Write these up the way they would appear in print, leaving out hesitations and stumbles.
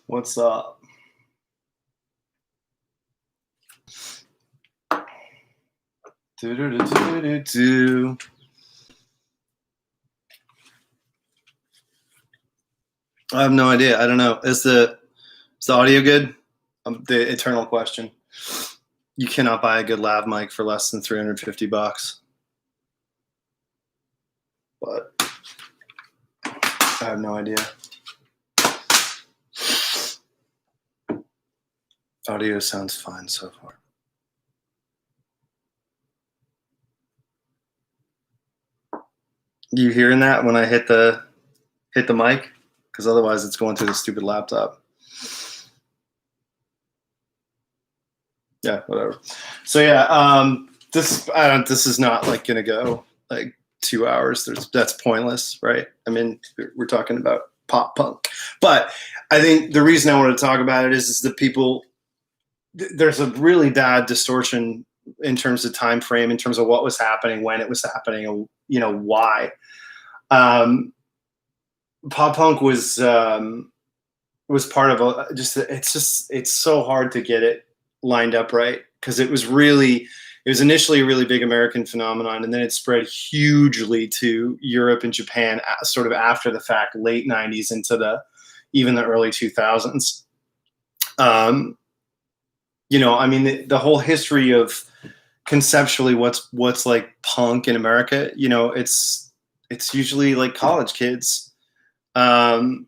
What's up? Do. I have no idea. I don't know. Is the audio good? The eternal question. You cannot buy a good lav mic for less than $350. But I have no idea. Audio sounds fine so far. You hearing that when I hit the mic? Because otherwise it's going through the stupid laptop. Yeah, whatever. So yeah, this is not like gonna go like 2 hours. That's pointless, right? I mean, we're talking about pop punk, but I think the reason I wanted to talk about it is that people, there's a really bad distortion in terms of time frame, in terms of what was happening, when it was happening, and why. Pop punk was part of it's so hard to get it lined up right, because it was initially a really big American phenomenon, and then it spread hugely to Europe and Japan sort of after the fact, late 90s into even the early 2000s. I mean, the whole history of conceptually what's like punk in America, it's usually like college kids, who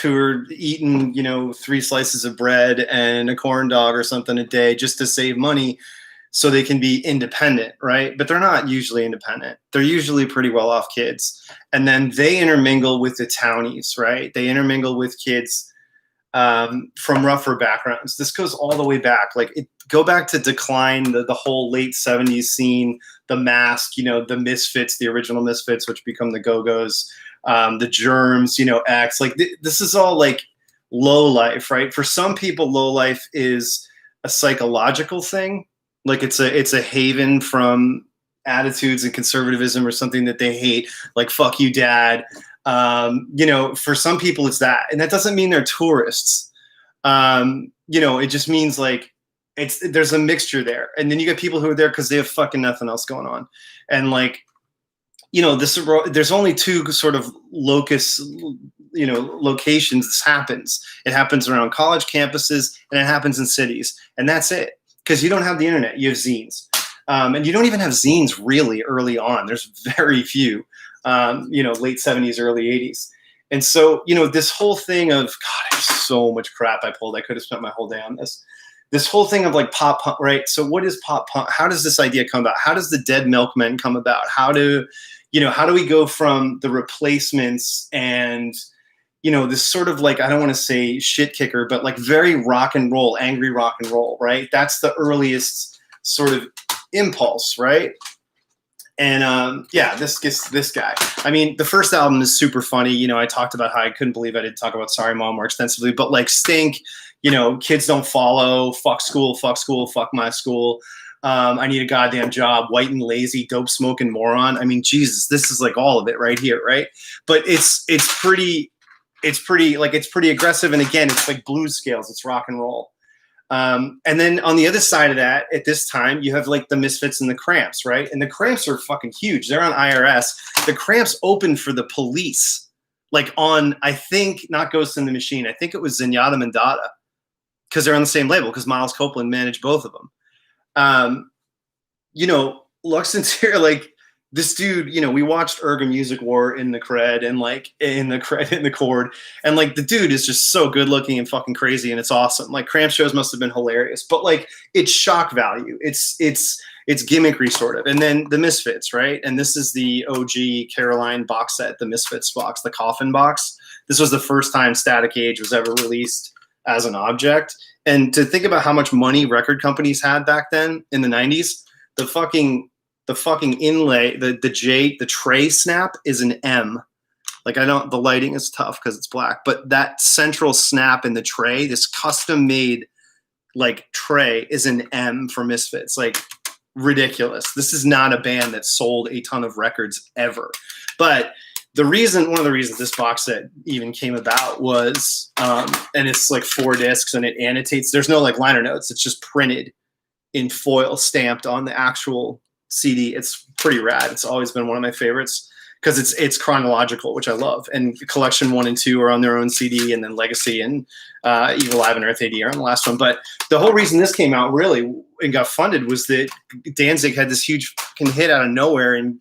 are eating, 3 slices of bread and a corn dog or something a day just to save money so they can be independent, right? But they're not usually independent. They're usually pretty well-off kids. And then they intermingle with the townies, right? They intermingle with kids from rougher backgrounds. This goes all the way back. Go back to Decline, the whole late 70s scene, the Mask, the Misfits, the original Misfits, which become the Go-Go's, the Germs, X. This is all like low life, right? For some people, low life is a psychological thing. Like it's a haven from attitudes and conservatism or something that they hate, like fuck you, dad. For some people it's that, and that doesn't mean they're tourists. It just means like there's a mixture there. And then you get people who are there because they have fucking nothing else going on. And there's only 2 sort of locations this happens. It happens around college campuses and it happens in cities. And that's it. Because you don't have the internet, you have zines. And you don't even have zines really early on. There's very few, late 70s, early 80s. And so, this whole thing of, God, there's so much crap I pulled. I could have spent my whole day on this. This whole thing of like pop punk, right? So what is pop punk? How does this idea come about? How does the Dead Milkmen come about? How do we go from the Replacements and, this sort of like, I don't want to say shit kicker, but like very rock and roll, angry rock and roll, right? That's the earliest sort of impulse, right? And this guy. I mean, the first album is super funny. I talked about how I couldn't believe I didn't talk about Sorry Mom more extensively, but like Stink, Kids Don't Follow, fuck school, fuck my school. I Need a Goddamn Job, White and Lazy, Dope Smoking Moron. I mean, Jesus, this is like all of it right here, right? But it's pretty aggressive. And again, it's like blues scales, it's rock and roll. And then on the other side of that, at this time, you have like the Misfits and the Cramps, right? And the Cramps are fucking huge. They're on IRS. The Cramps opened for the Police, like on, I think, not Ghost in the Machine. I think it was Zenyatta Mandata, because they're on the same label, because Miles Copeland managed both of them. Lux and Tyr, like this dude, we watched Erga Music War in the cred and like in the chord, and like the dude is just so good looking and fucking crazy, and it's awesome. Like Cramp shows must have been hilarious, but like it's shock value. It's gimmickry sort of. And then the Misfits, right? And this is the OG Caroline box set, the Misfits box, the coffin box. This was the first time Static Age was ever released as an object. And to think about how much money record companies had back then in the 90s, the fucking inlay, the tray snap is an M. Like the lighting is tough because it's black, but that central snap in the tray, this custom made like tray, is an M for Misfits. Like ridiculous. This is not a band that sold a ton of records ever, but one of the reasons this box set even came about was, and it's like 4 discs and it annotates. There's no like liner notes. It's just printed in foil, stamped on the actual CD. It's pretty rad. It's always been one of my favorites because it's chronological, which I love. And Collection 1 and 2 are on their own CD, and then Legacy and Evil Live and Earth AD are on the last one. But the whole reason this came out really and got funded was that Danzig had this huge fucking hit out of nowhere and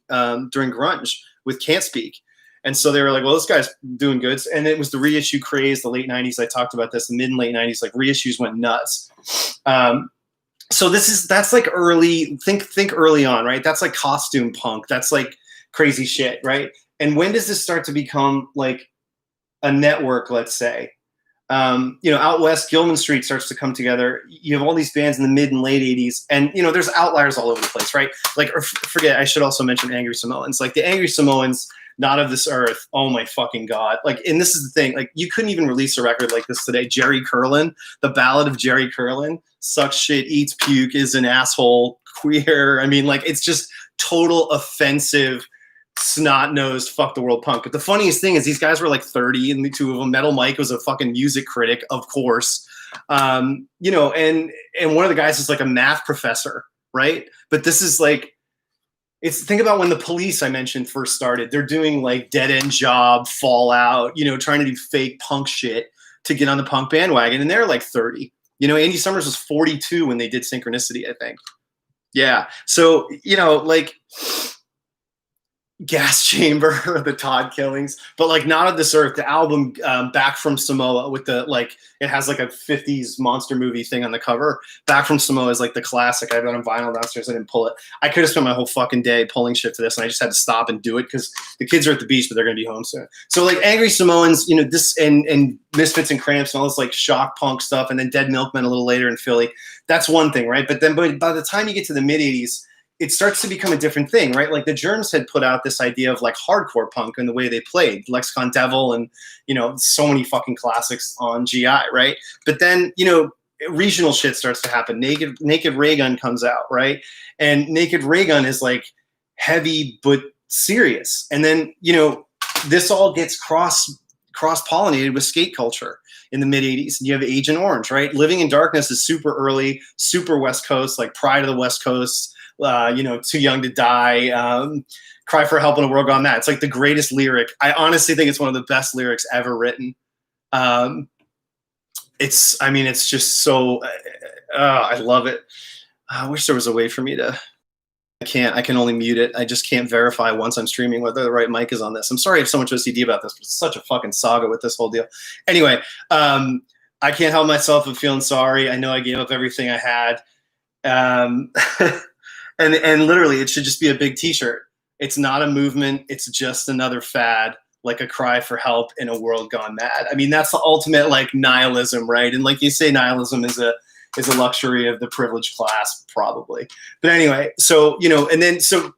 during grunge with Can't Speak. And so they were like, well, this guy's doing good. And it was the reissue craze, the late 90s. I talked about this, the mid and late 90s, like reissues went nuts. So that's like early, think early on, right? That's like costume punk. That's like crazy shit, right? And when does this start to become like a network, let's say? Out west, Gilman Street starts to come together. You have all these bands in the mid and late 80s, and there's outliers all over the place, right? Like, or forget, I should also mention Angry Samoans. Like the Angry Samoans, Not of This Earth. Oh my fucking God. Like, and this is the thing, like you couldn't even release a record like this today. Jerry Curlin, the Ballad of Jerry Curlin, sucks shit, eats puke, is an asshole, queer. I mean, like, it's just total offensive, snot-nosed, fuck the world punk. But the funniest thing is these guys were like 30, and the 2 of them, Metal Mike was a fucking music critic, of course. And one of the guys is like a math professor, right? But this is like, think about when the Police I mentioned first started. They're doing like Dead End Job, Fallout, trying to do fake punk shit to get on the punk bandwagon. And they're like 30. Andy Summers was 42 when they did Synchronicity, I think. Yeah. So, like Gas Chamber, the Todd Killings, but like Not of This Earth, the album Back from Samoa with the, like, it has like a 50s monster movie thing on the cover. Back from Samoa is like the classic. I have it on vinyl downstairs. I didn't pull it. I could have spent my whole fucking day pulling shit for this, and I just had to stop and do it because the kids are at the beach, but they're going to be home soon. So like Angry Samoans, this and Misfits and Cramps and all this like shock punk stuff, and then Dead Milkmen a little later in Philly. That's one thing, right? But then by the time you get to the mid 80s, it starts to become a different thing, right? Like the Germs had put out this idea of like hardcore punk and the way they played, Lexicon Devil and, so many fucking classics on GI, right? But then, regional shit starts to happen. Naked Ray Gun comes out, right? And Naked Ray Gun is like heavy but serious. And then, this all gets cross-pollinated with skate culture in the mid-80s. And you have Agent Orange, right? Living in Darkness is super early, super West Coast, like Pride of the West Coast, Too Young to Die, Cry for Help in a World Gone Mad. It's like the greatest lyric. I honestly think it's one of the best lyrics ever written. It's just so, I love it. I wish there was a way for me to, I can only mute it. I just can't verify once I'm streaming whether the right mic is on this. I'm sorry if so much OCD about this, but it's such a fucking saga with this whole deal. Anyway, I can't help myself but feeling sorry. I know I gave up everything I had. And literally, it should just be a big T-shirt. It's not a movement. It's just another fad, like a cry for help in a world gone mad. I mean, that's the ultimate like nihilism, right? And like you say, nihilism is a luxury of the privileged class, probably. But anyway, so so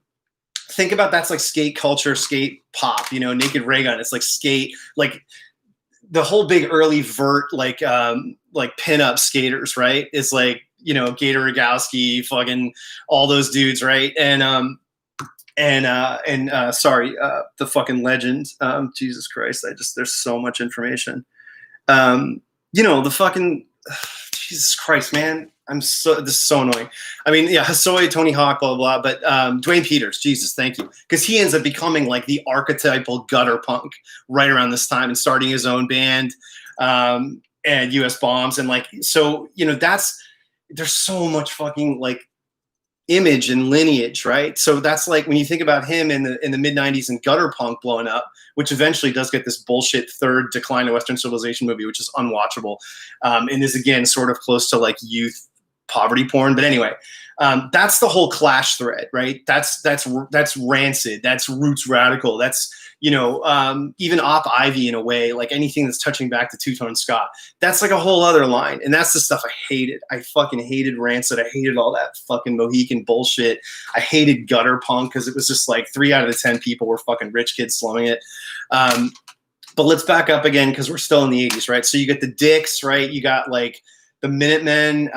think about that's like skate culture, skate pop. Naked Ray Gun. It's like skate, like the whole big early vert, like pinup skaters, right? It's like, Gator Rogowski, fucking all those dudes, right? And the fucking legend. Jesus Christ, there's so much information. The fucking Jesus Christ, man. This is so annoying. I mean, yeah, Hosoi, Tony Hawk, blah, blah, blah. But Dwayne Peters, Jesus, thank you. Because he ends up becoming like the archetypal gutter punk right around this time and starting his own band and US Bombs. And like, so, there's so much fucking like image and lineage, right? So that's like when you think about him in the mid 90s and gutter punk blowing up, which eventually does get this bullshit third Decline of Western Civilization movie, which is unwatchable, and is again sort of close to like youth poverty porn. But anyway, that's the whole Clash thread, right? That's Rancid, that's Roots Radical, that's even Op Ivy in a way, like anything that's touching back to Two-Tone Ska. That's like a whole other line. And that's the stuff I hated. I fucking hated Rancid. I hated all that fucking Mohican bullshit. I hated gutter punk because it was just like 3 out of the 10 people were fucking rich kids slowing it. But let's back up again because we're still in the 80s, right? So you get the Dicks, right? You got like the Minutemen,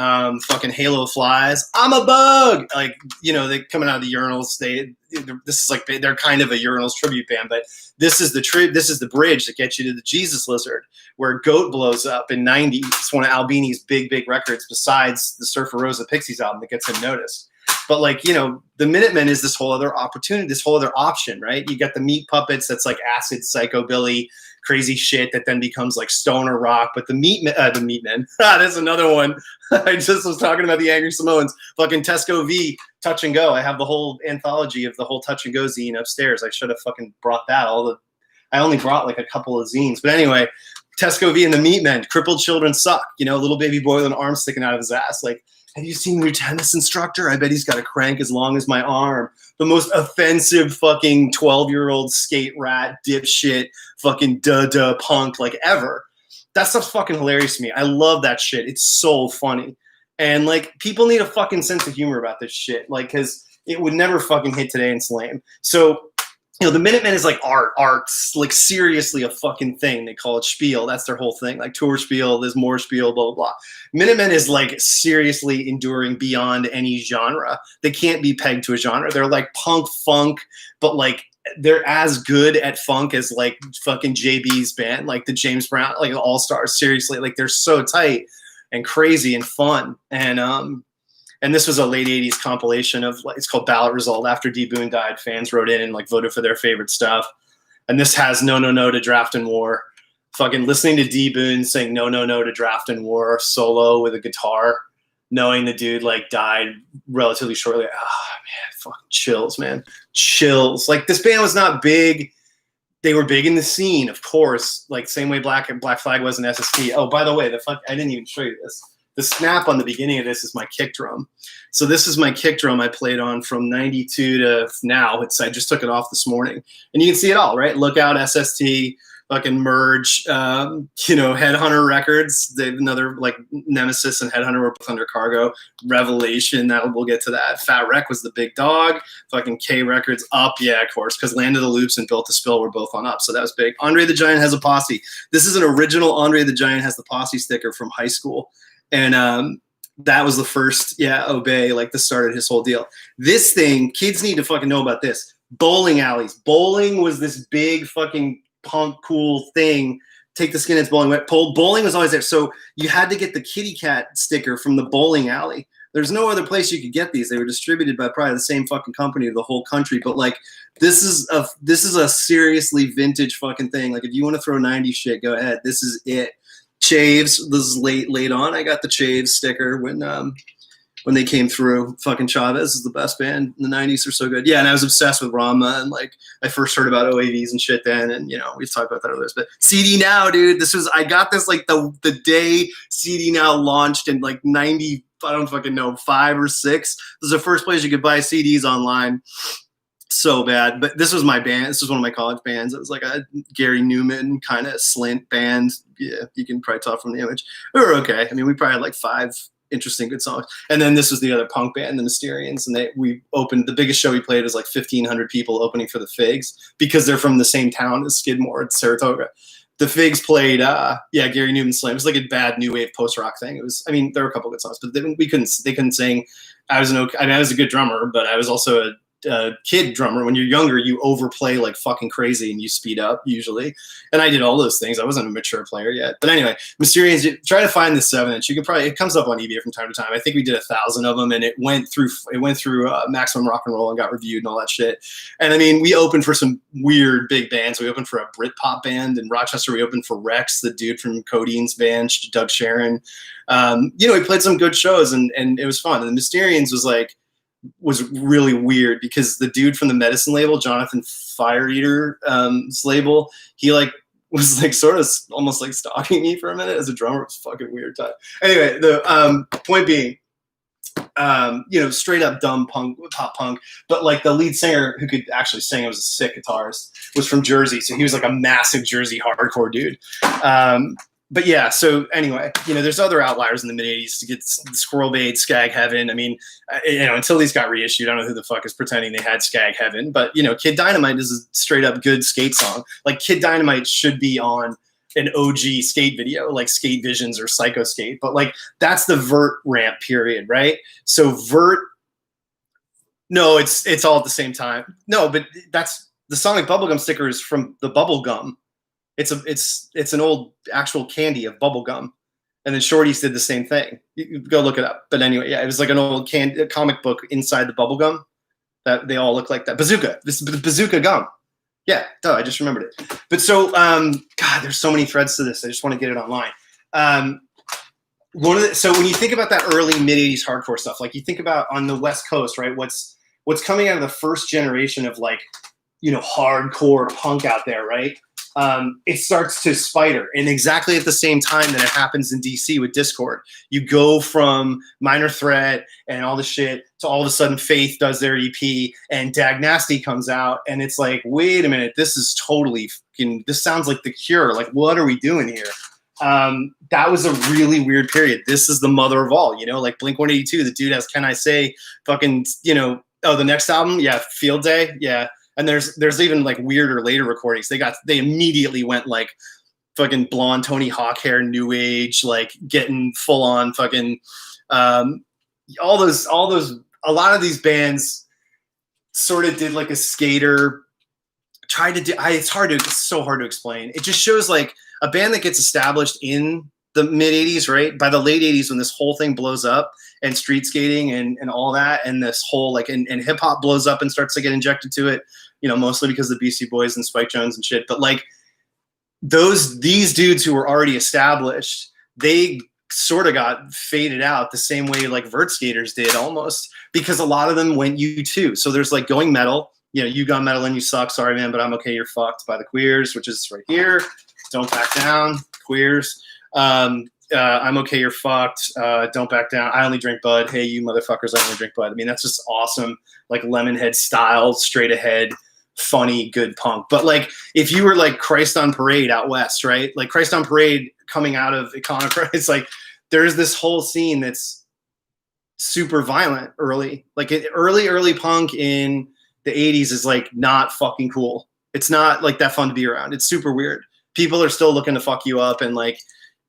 fucking Halo Flies. I'm a bug. Like, you know, they coming out of the urinals. This is like they're kind of a urinals tribute band, but this is the bridge that gets you to the Jesus Lizard, where Goat blows up in '90. It's one of Albini's big records, besides the Surfer Rosa Pixies album that gets him noticed. But like, you know, the Minutemen is this whole other opportunity, this whole other option, right? You got the Meat Puppets, that's like acid psychobilly crazy shit that then becomes like stoner rock. But the Meatmen, that's another one. I just was talking about the Angry Samoans, fucking Tesco V, Touch and Go. I have the whole anthology of the whole Touch and Go zine upstairs. I should have fucking brought that. I only brought like a couple of zines, but anyway, Tesco V and the Meatmen. Crippled children suck. You know, little baby boy with an arm sticking out of his ass. Like, have you seen your tennis instructor? I bet he's got a crank as long as my arm. The most offensive fucking 12-year-old skate rat dipshit fucking duh punk like ever. That stuff's fucking hilarious to me. I love that shit. It's so funny. And like, people need a fucking sense of humor about this shit. Like, cause it would never fucking hit today and it's lame. So, you know, the Minutemen is like art's like seriously a fucking thing. They call it spiel. That's their whole thing. Like tour spiel, there's more spiel, blah, blah, blah. Minutemen is like seriously enduring beyond any genre. They can't be pegged to a genre. They're like punk funk, but like they're as good at funk as like fucking JB's band, like the James Brown, like All Stars. Seriously, like they're so tight and crazy and fun. And this was a late 80s compilation of, like, it's called Ballot Result. After D. Boone died, fans wrote in and like voted for their favorite stuff. And this has No, No, No to Draft and War. Fucking listening to D. Boone saying No, No, No to Draft and War solo with a guitar, knowing the dude like died relatively shortly. Ah, man, fucking chills, man. Chills. Like, this band was not big. They were big in the scene, of course. Like, same way Black Flag was in SST. Oh, by the way, I didn't even show you this. The snap on the beginning of this is my kick drum. So this is my kick drum I played on from 92 to now. I just took it off this morning. And you can see it all, right? Lookout, SST, fucking Merge, you know, Headhunter Records. They have another, like, Nemesis and Headhunter were both under Cargo. Revelation, we'll get to that. Fat Wreck was the big dog. Fucking K Records, Up, yeah, of course, because Land of the Loops and Built to Spill were both on Up, so that was big. Andre the Giant Has a Posse. This is an original Andre the Giant Has the Posse sticker from high school. And that was the first, Obey, like this started his whole deal. This thing, kids need to fucking know about this. Bowling alleys. Bowling was this big fucking punk cool thing. Take the Skinheads bowling. Bowling was always there. So you had to get the kitty cat sticker from the bowling alley. There's no other place you could get these. They were distributed by probably the same fucking company of the whole country. But like, this is a seriously vintage fucking thing. Like, if you want to throw 90s shit, go ahead. This is it. Chaves, this is late on. I got the Chaves sticker when they came through. Fucking Chavez is the best band in the 90s. They're so good. Yeah, and I was obsessed with Rama, and like I first heard about OAVs and shit then, and you know, we've talked about that earlier. But CD Now, dude, I got this like the day CD Now launched in like 90, I don't fucking know, 5 or 6. This was the first place you could buy CDs online. So bad. But this was my band. This was one of my college bands. It was like a Gary Newman kind of slint band. Yeah, you can probably tell from the image. We were okay. I mean, we probably had like 5 interesting good songs. And then this was the other punk band, the Mysterians. And we opened, the biggest show we played was like 1,500 people opening for the Figs, because they're from the same town as Skidmore at Saratoga. The Figs played, Gary Newman Slam. It was like a bad new wave post rock thing. It was, I mean, there were a couple good songs, but they couldn't sing. I was a good drummer, but I was also a kid drummer. When you're younger, you overplay like fucking crazy and you speed up usually. And I did all those things. I wasn't a mature player yet. But anyway, Mysterians, try to find the 7-inch. You can probably, it comes up on eBay from time to time. I think we did 1,000 of them, and it went through Maximum Rock and Roll and got reviewed and all that shit. And I mean, we opened for some weird big bands. We opened for a Britpop band in Rochester. We opened for Rex, the dude from Codine's band, Doug Sharon. You know, we played some good shows, and it was fun. And the Mysterians was really weird, because the dude from the Medicine label, Jonathan Fireeater's label, he like was like sort of almost like stalking me for a minute as a drummer. It was a fucking weird time. Anyway, the point being, you know, straight up dumb punk, pop punk, but like the lead singer who could actually sing, it was a sick guitarist, was from Jersey. So he was like a massive Jersey hardcore dude. But yeah, so anyway, you know, there's other outliers in the mid-'80s to get Squirrel Bait, Skag Heaven. I mean, you know, until these got reissued, I don't know who the fuck is pretending they had Skag Heaven. But, you know, Kid Dynamite is a straight up good skate song. Like, Kid Dynamite should be on an OG skate video, like Skate Visions or Psycho Skate. But like, that's the vert ramp period, right? So vert, no, it's all at the same time. No, but that's the Sonic Bubblegum sticker is from the Bubblegum. It's an old actual candy of bubblegum. And then Shorties did the same thing. You go look it up. But anyway, yeah, it was like an old comic book inside the bubblegum that they all look like that. Bazooka. This is Bazooka gum. Yeah, duh, I just remembered it. But so, God, there's so many threads to this. I just want to get it online. So when you think about that early mid-'80s hardcore stuff, like you think about on the West Coast, right? What's coming out of the first generation of like, you know, hardcore punk out there, right? It starts to spider, and exactly at the same time that it happens in DC with Discord. You go from Minor Threat and all the shit to all of a sudden Faith does their EP and Dag Nasty comes out, and it's like, wait a minute, this is totally fucking, this sounds like The Cure. Like, what are we doing here? That was a really weird period. This is the mother of all, you know, like Blink-182, the dude has Can I Say fucking, you know, oh, the next album, yeah, Field Day, yeah. And there's even like weirder later recordings. They immediately went like fucking blonde Tony Hawk hair, new age, like getting full on fucking all those a lot of these bands sort of did like a skater, tried to do it's so hard to explain. It just shows like a band that gets established in the mid 80s, right? By the late 80s when this whole thing blows up and street skating and all that, and this whole like and hip hop blows up and starts to get injected to it, you know, mostly because of the Beastie Boys and Spike Jones and shit. But like these dudes who were already established, they sort of got faded out the same way like vert skaters did almost, because a lot of them went U2. So there's like Going Metal, you know, You Got Metal and You Suck, Sorry Man, But I'm Okay, You're Fucked by the Queers, which is right here. Don't Back Down, Queers. I'm Okay, You're Fucked. Don't Back Down. I Only Drink Bud. Hey, you motherfuckers, I only drink Bud. I mean, that's just awesome. Like Lemonhead style, straight ahead, funny, good punk. But like, if you were like Christ on Parade out west, right? Like Christ on Parade coming out of Iconoclast, it's like there's this whole scene that's super violent early. Like early punk in the 80s is like not fucking cool. It's not like that fun to be around. It's super weird. People are still looking to fuck you up, and like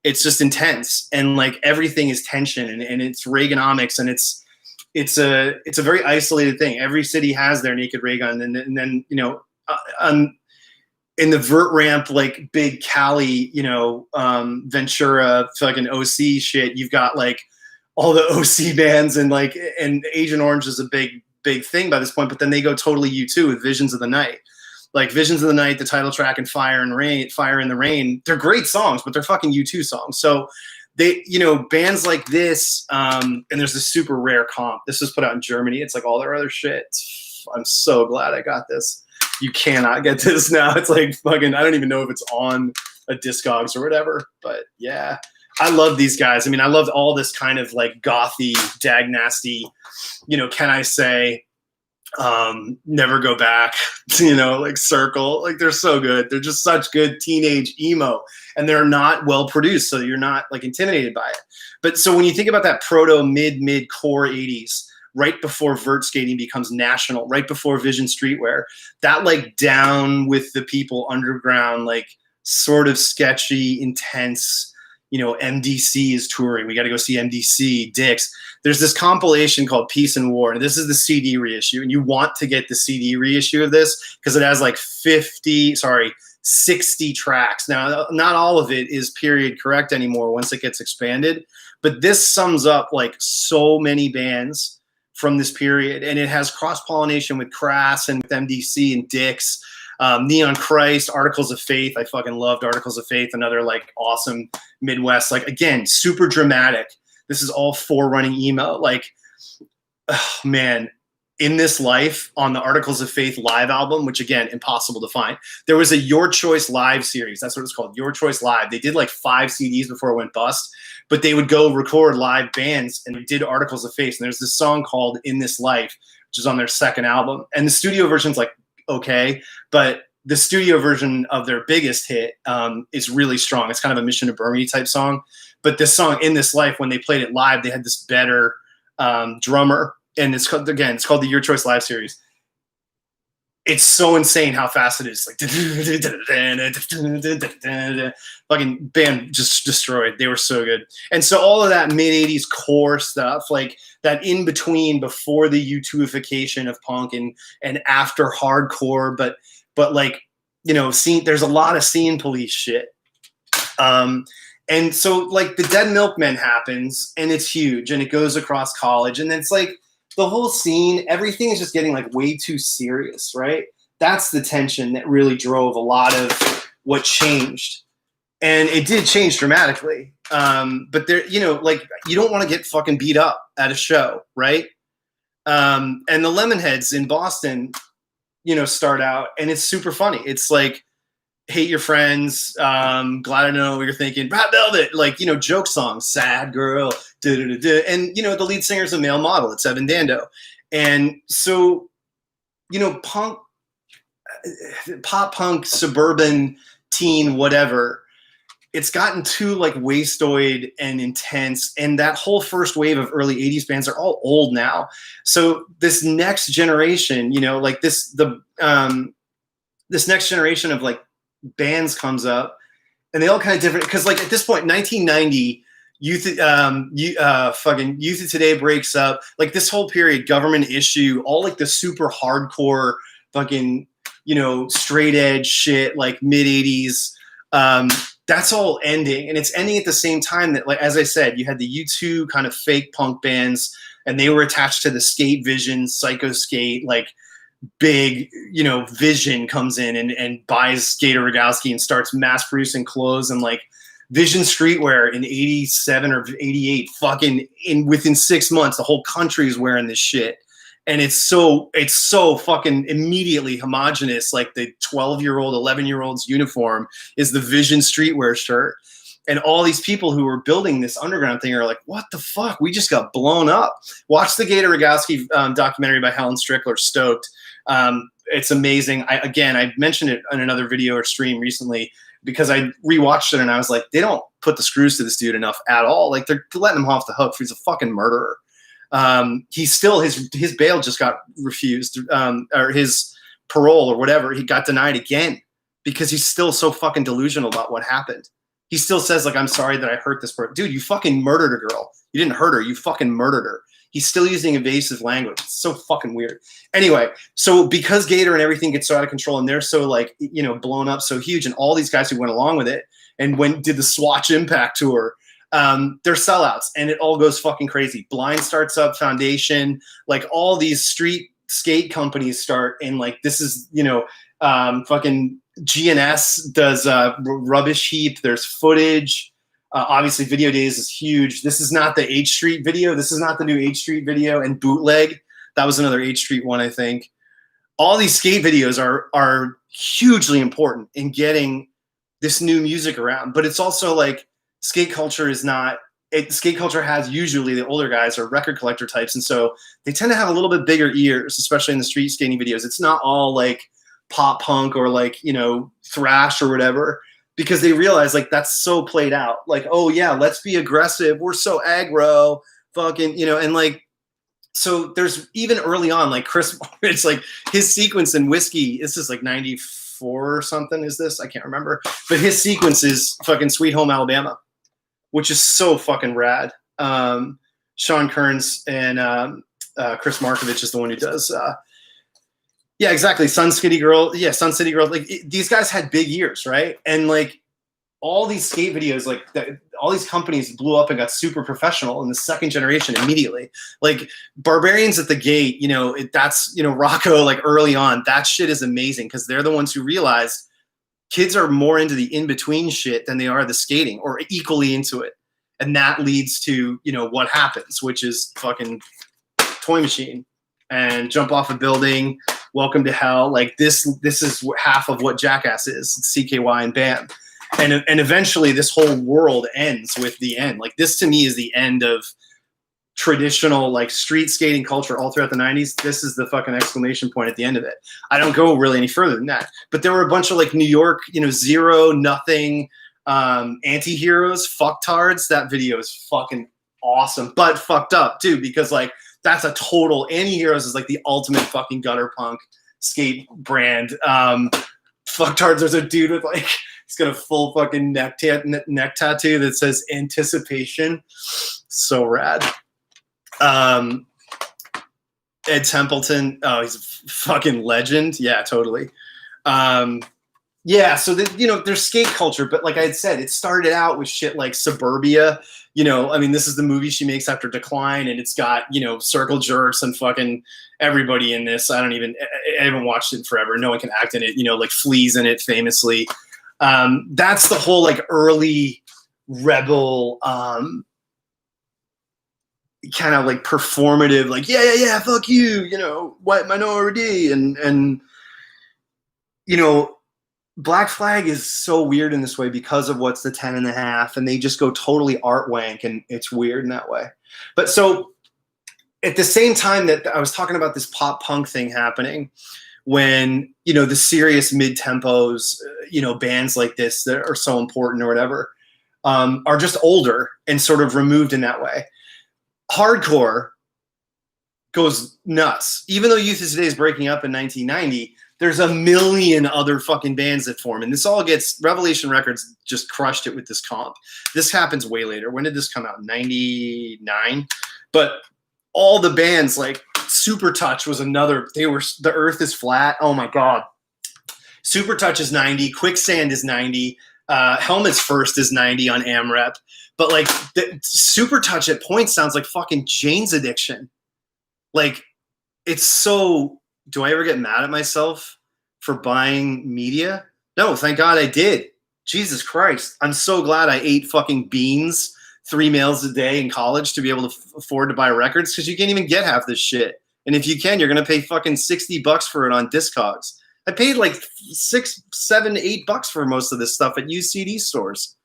it's just intense, and like everything is tension, and it's Reaganomics, and it's a very isolated thing. Every city has their naked ray gun, and then you know, in the vert ramp, like big Cali, you know, Ventura, fucking OC shit. You've got like all the OC bands, and like, and Agent Orange is a big thing by this point. But then they go totally U2 with Visions of the Night. Like Visions of the Night, the title track, and Fire in the Rain. They're great songs, but they're fucking U2 songs. So they, you know, bands like this, and there's this super rare comp. This was put out in Germany. It's like all their other shit. I'm so glad I got this. You cannot get this now. It's like fucking, I don't even know if it's on a Discogs or whatever. But yeah, I love these guys. I mean, I loved all this kind of like gothy, Dag Nasty, you know, Can I Say, Never Go Back, you know, like Circle. Like they're so good. They're just such good teenage emo, and they're not well produced, so you're not like intimidated by it. But so when you think about that proto mid core 80s, right before vert skating becomes national, right before Vision Streetwear, that like down with the people underground, like sort of sketchy, intense, you know, MDC is touring. We got to go see MDC, Dix. There's this compilation called Peace and War, and this is the CD reissue, and you want to get the CD reissue of this because it has like 60 tracks. Now, not all of it is period correct anymore once it gets expanded, but this sums up like so many bands from this period, and it has cross-pollination with Crass and with MDC and Dix. Neon Christ, Articles of Faith. I fucking loved Articles of Faith, another like awesome Midwest, like again, super dramatic. This is all forerunning emo. Like, oh, man, In This Life on the Articles of Faith live album, which again, impossible to find. There was a Your Choice Live series. That's what it's called, Your Choice Live. They did like 5 CDs before it went bust, but they would go record live bands and they did Articles of Faith. And there's this song called In This Life, which is on their second album. And the studio version's like, okay, but the studio version of their biggest hit is really strong. It's kind of a Mission to Burmese type song. But this song, In This Life, when they played it live, they had this better drummer. And it's called the Your Choice Live series. it's so insane how fast it is. Like fucking band just destroyed. They were so good. And so all of that mid 80s core stuff, like that in between before the U2ification of punk and after hardcore, but like, you know, there's a lot of scene police shit. And so like the Dead Milkmen happens and it's huge and it goes across college, and it's like the whole scene, everything is just getting like way too serious, right? That's the tension that really drove a lot of what changed. And it did change dramatically. But there, you know, like you don't want to get fucking beat up at a show, right? And the Lemonheads in Boston, you know, start out and it's super funny. It's like, hate your friends, glad I know what you're thinking, Rat Velvet, like, you know, joke songs, sad girl, and, you know, the lead singer is a male model, it's Evan Dando. And so, you know, punk, pop punk, suburban, teen, whatever, it's gotten too like wastoid and intense. And that whole first wave of early 80s bands are all old now. So this next generation, you know, like this next generation of like bands comes up, and they all kind of different, because like at this point 1990 fucking Youth of Today breaks up, like this whole period, Government Issue, all like the super hardcore fucking, you know, straight edge shit, like mid 80s, that's all ending, and it's ending at the same time that, like, as I said, you had the U2 kind of fake punk bands, and they were attached to the Skate Vision, Psycho Skate, like big, you know, Vision comes in and buys Gator Rogowski and starts mass producing clothes, and like Vision streetwear in 87 or 88, fucking within 6 months, the whole country is wearing this shit. And it's so fucking immediately homogenous. Like the 12-year-old, 11-year-old's uniform is the Vision streetwear shirt. And all these people who were building this underground thing are like, what the fuck? We just got blown up. Watch the Gator Rogowski documentary by Helen Strickler, Stoked. It's amazing. I mentioned it in another video or stream recently because I rewatched it and I was like, they don't put the screws to this dude enough at all. Like they're letting him off the hook. He's a fucking murderer. He's still, his bail just got refused, or his parole or whatever. He got denied again because he's still so fucking delusional about what happened. He still says like, I'm sorry that I hurt this person. Dude, you fucking murdered a girl. You didn't hurt her. You fucking murdered her. He's still using evasive language. It's so fucking weird. Anyway, so because Gator and everything gets so out of control and they're so like, you know, blown up so huge, and all these guys who went along with it and did the Swatch Impact tour, they're sellouts and it all goes fucking crazy. Blind starts up, Foundation, like all these street skate companies start, and like this is, you know, fucking GNS does Rubbish Heap. There's Footage. Obviously, Video Days is huge. This is not the H Street video. This is not the new H Street video. And Bootleg, that was another H Street one, I think. All these skate videos are hugely important in getting this new music around. But it's also like skate culture is not – skate culture has usually the older guys are record collector types. And so they tend to have a little bit bigger ears, especially in the street skating videos. It's not all like pop punk or like, you know, thrash or whatever, because they realize like that's so played out. Like, oh yeah, let's be aggressive. We're so aggro, fucking, you know, and like, so there's even early on, like Chris, it's like his sequence in Whiskey, this is like 94 or something, is this? I can't remember. But his sequence is fucking Sweet Home Alabama, which is so fucking rad. Sean Kearns and Chris Markovich is the one who does yeah, exactly. Sun City Girl. Yeah, Sun City Girl. Like these guys had big ears, right? And like all these skate videos, like all these companies blew up and got super professional in the second generation immediately. Like Barbarians at the Gate, you know, that's, you know, Rocco, like early on, that shit is amazing because they're the ones who realized kids are more into the in-between shit than they are the skating, or equally into it. And that leads to, you know, what happens, which is fucking Toy Machine and Jump Off a Building, Welcome to Hell. Like this is half of what Jackass is. It's CKY and BAM. And eventually this whole world ends with the end. Like this to me is the end of traditional like street skating culture all throughout the 90s. This is the fucking exclamation point at the end of it. I don't go really any further than that. But there were a bunch of like New York, you know, Zero, Nothing, anti-heroes, fucktards. That video is fucking awesome, but fucked up too, because like that's a total, anti-heroes is like the ultimate fucking gutter punk skate brand. Fucktards, there's a dude with like, he's got a full fucking neck tattoo that says anticipation. So rad. Ed Templeton, oh, he's a fucking legend. Yeah, totally. Yeah, so there's skate culture, but like I had said, it started out with shit like Suburbia. I mean, this is the movie she makes after Decline, and it's got, circle jerks and fucking everybody in this. I haven't watched it in forever. No one can act in it, like Flea's in it famously. That's the whole like early rebel, kind of like performative, like, yeah, fuck you, white minority. And Black Flag is so weird in this way because of what's the 10.5, and they just go totally art wank, and it's weird in that way. But so at the same time that I was talking about this pop punk thing happening, when, the serious mid-tempos, bands like this that are so important or whatever, are just older and sort of removed in that way. Hardcore goes nuts. Even though Youth of Today is breaking up in 1990, there's a million other fucking bands that form. And this all gets, Revelation Records just crushed it with this comp. This happens way later. When did this come out? 99? But all the bands, like Super Touch was another, The Earth is Flat. Oh my God. Super Touch is 90. Quicksand is 90. Helmet's First is 90 on AMREP. But like the Super Touch at points sounds like fucking Jane's Addiction. Like, it's so, do I ever get mad at myself for buying media? No, thank God I did. Jesus Christ. I'm so glad I ate fucking beans 3 meals a day in college to be able to afford to buy records, because you can't even get half this shit. And if you can, you're going to pay fucking $60 for it on Discogs. I paid like $6, $7, $8 for most of this stuff at used CD stores.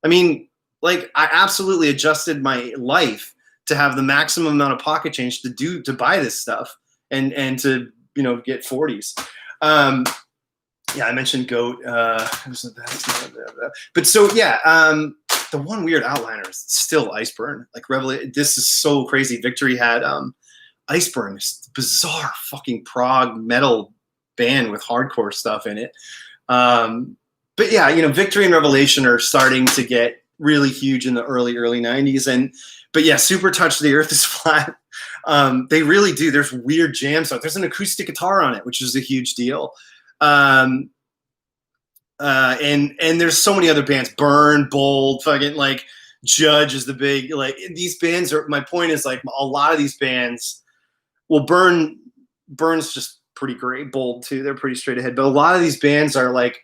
I mean, like, I absolutely adjusted my life to have the maximum amount of pocket change to buy this stuff and to, get 40s. Yeah, I mentioned Goat. But so, yeah, the one weird outliner is still Iceburn. Like, this is so crazy. Victory had Iceburn, this bizarre fucking prog metal band with hardcore stuff in it. But yeah, Victory and Revelation are starting to get really huge in the early 90s. But yeah, Super Touch, The Earth is Flat. They really do. There's weird jams on it. There's an acoustic guitar on it, which is a huge deal. And there's so many other bands. Burn, Bold, fucking like Judge is the big, like, these bands are, my point is, like, a lot of these bands, well, Burn's just pretty great. Bold too, they're pretty straight ahead. But a lot of these bands are like,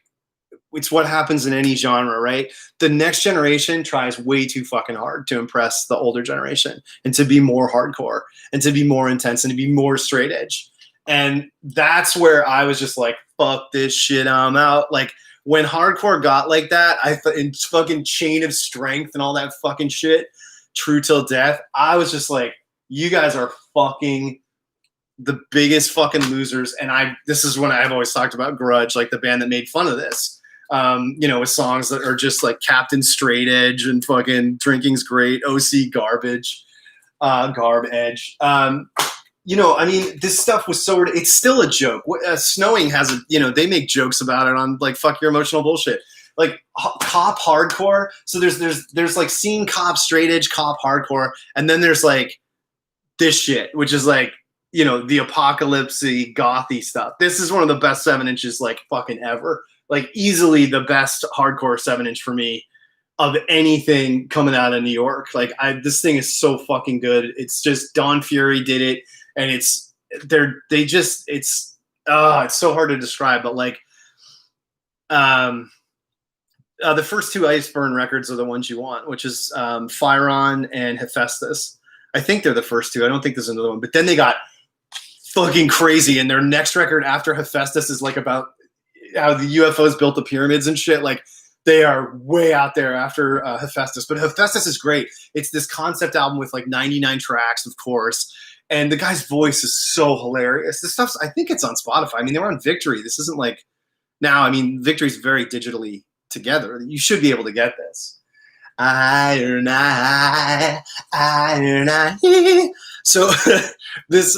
it's what happens in any genre, right? The next generation tries way too fucking hard to impress the older generation and to be more hardcore and to be more intense and to be more straight edge. And that's where I was just like, fuck this shit, I'm out. Like, when hardcore got like that, in fucking Chain of Strength and all that fucking shit, True Till Death, I was just like, you guys are fucking the biggest fucking losers. And this is when I've always talked about Grudge, like the band that made fun of this. With songs that are just like Captain Straight Edge and fucking Drinking's Great, OC Garbage, Garb Edge. I mean, this stuff was so, it's still a joke. Snowing has they make jokes about it on like Fuck Your Emotional Bullshit. Like cop hardcore. So there's like scene cop, straight edge cop hardcore. And then there's like this shit, which is like, the apocalypse-y, gothy stuff. This is one of the best 7-inches like fucking ever. Like, easily the best hardcore 7-inch for me of anything coming out of New York. Like, this thing is so fucking good. It's just, Dawn Fury did it, and it's so hard to describe. But like, the first two Iceburn records are the ones you want, which is Fire On and Hephaestus. I think they're the first two. I don't think there's another one. But then they got fucking crazy, and their next record after Hephaestus is like about how the UFOs built the pyramids and shit. Like, they are way out there after Hephaestus. But Hephaestus is great. It's this concept album with like 99 tracks, of course. And the guy's voice is so hilarious. This stuff's, I think it's on Spotify. I mean, they were on Victory. This isn't like, now, I mean, Victory's very digitally together. You should be able to get this. Iron Eye. So this,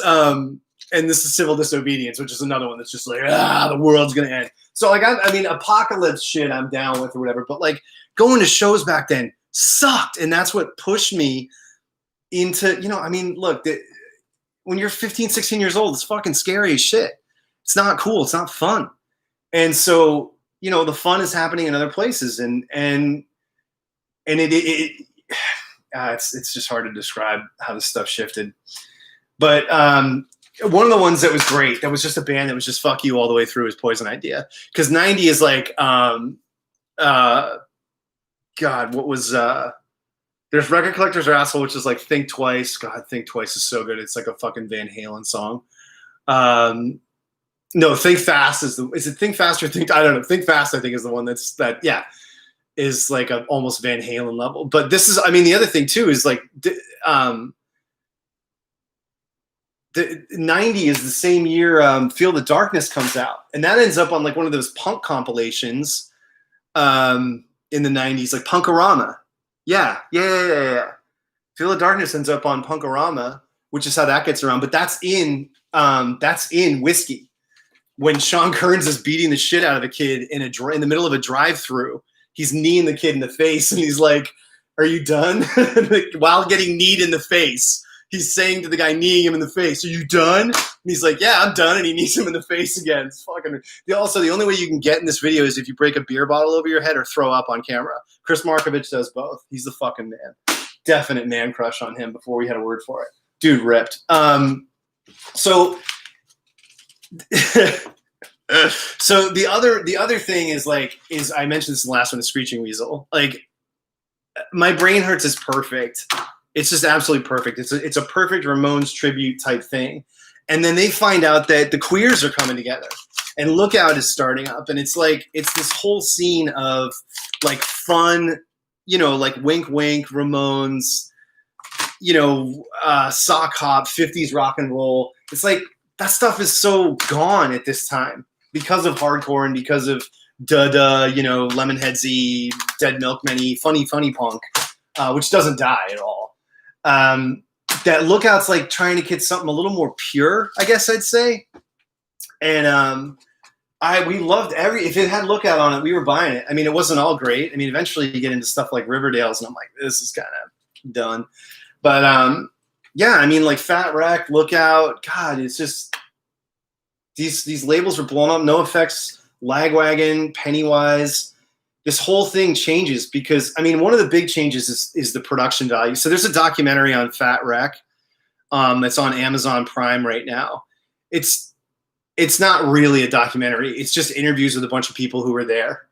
and this is Civil Disobedience, which is another one that's just like, the world's gonna end. So like, I mean, apocalypse shit I'm down with or whatever, but like going to shows back then sucked, and that's what pushed me into, you know, I mean, look, when you're 15, 16 years old, it's fucking scary as shit. It's not cool. It's not fun. And so, you know, the fun is happening in other places, and it's just hard to describe how this stuff shifted. But one of the ones that was great, that was just a band that was just fuck you all the way through, is Poison Idea. Because 90 is like, God, what was, there's Record Collectors Are Asshole, which is like Think Twice. God, Think Twice is so good. It's like a fucking Van Halen song. No, Think Fast is it Think Fast or Think, I don't know. Think Fast, I think, is the one is like a almost Van Halen level. But this is, I mean, the other thing too is like, the 90 is the same year Feel the Darkness comes out, and that ends up on like one of those punk compilations in the 90s, like Punkorama. Yeah. Feel the Darkness ends up on Punkorama, which is how that gets around. But that's in Whiskey, when Sean Kearns is beating the shit out of a kid in the middle of a drive-through. He's kneeing the kid in the face, and he's like, "Are you done?" While getting kneed in the face, he's saying to the guy kneeing him in the face, "Are you done?" And he's like, "Yeah, I'm done." And he knees him in the face again. It's fucking. Also, the only way you can get in this video is if you break a beer bottle over your head or throw up on camera. Chris Markovich does both. He's the fucking man. Definite man crush on him before we had a word for it. Dude ripped. So the other thing is I mentioned this in the last one, the Screeching Weasel. Like, My Brain Hurts is perfect. It's just absolutely perfect. It's a perfect Ramones tribute type thing. And then they find out that the Queers are coming together, and Lookout is starting up, and it's this whole scene of like fun, you know, like Wink Wink, Ramones, you know, sock hop, 50s rock and roll. It's like that stuff is so gone at this time because of hardcore and because of you know, Lemonheadsy, Dead Milkman-y, funny punk, which doesn't die at all. That Lookout's like trying to get something a little more pure, I guess I'd say. And we loved if it had Lookout on it, we were buying it. I mean, it wasn't all great. I mean, eventually you get into stuff like Riverdale's, and I'm like, this is kind of done. But yeah, I mean, like Fat Wreck, Lookout, God, it's just these labels were blown up. No Effects, Lagwagon, Pennywise. This whole thing changes because, I mean, one of the big changes is the production value. So there's a documentary on Fat Wreck that's on Amazon Prime right now. It's not really a documentary. It's just interviews with a bunch of people who were there.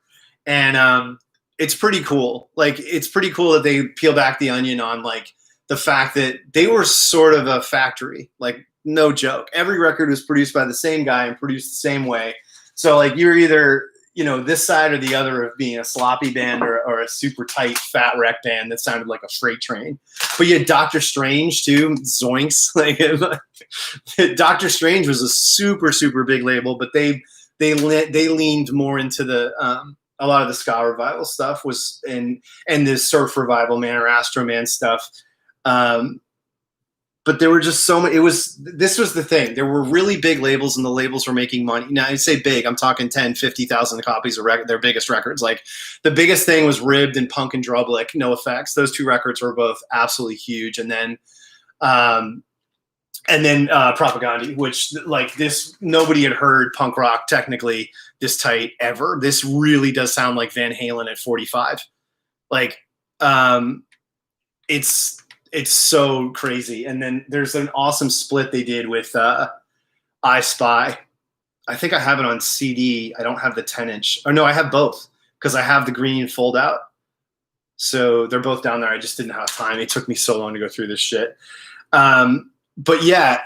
And it's pretty cool. Like, it's pretty cool that they peel back the onion on, like, the fact that they were sort of a factory. Like, no joke. Every record was produced by the same guy and produced the same way. So, like, you're either, you know, this side or the other of being a sloppy band or a super tight Fat Wreck band that sounded like a freight train. But you had Dr. Strange too, Zoinks. Like, Dr. Strange was a super, super big label, but they leaned more into the a lot of the ska revival stuff was and the surf revival man or Astro Man stuff. But there were just so many. This was the thing. There were really big labels, and the labels were making money. Now, I say big, I'm talking 10, 50,000 copies of their biggest records. Like, the biggest thing was Ribbed and Punk and Drublick, No Effects. Those two records were both absolutely huge. And then Propagandhi, which, like, this, nobody had heard punk rock technically this tight ever. This really does sound like Van Halen at 45. Like, it's so crazy. And then there's an awesome split they did with I Spy. I think I have it on CD. I don't have the 10-inch. Or no, I have both because I have the green fold out. So they're both down there. I just didn't have time. It took me so long to go through this shit. But yeah,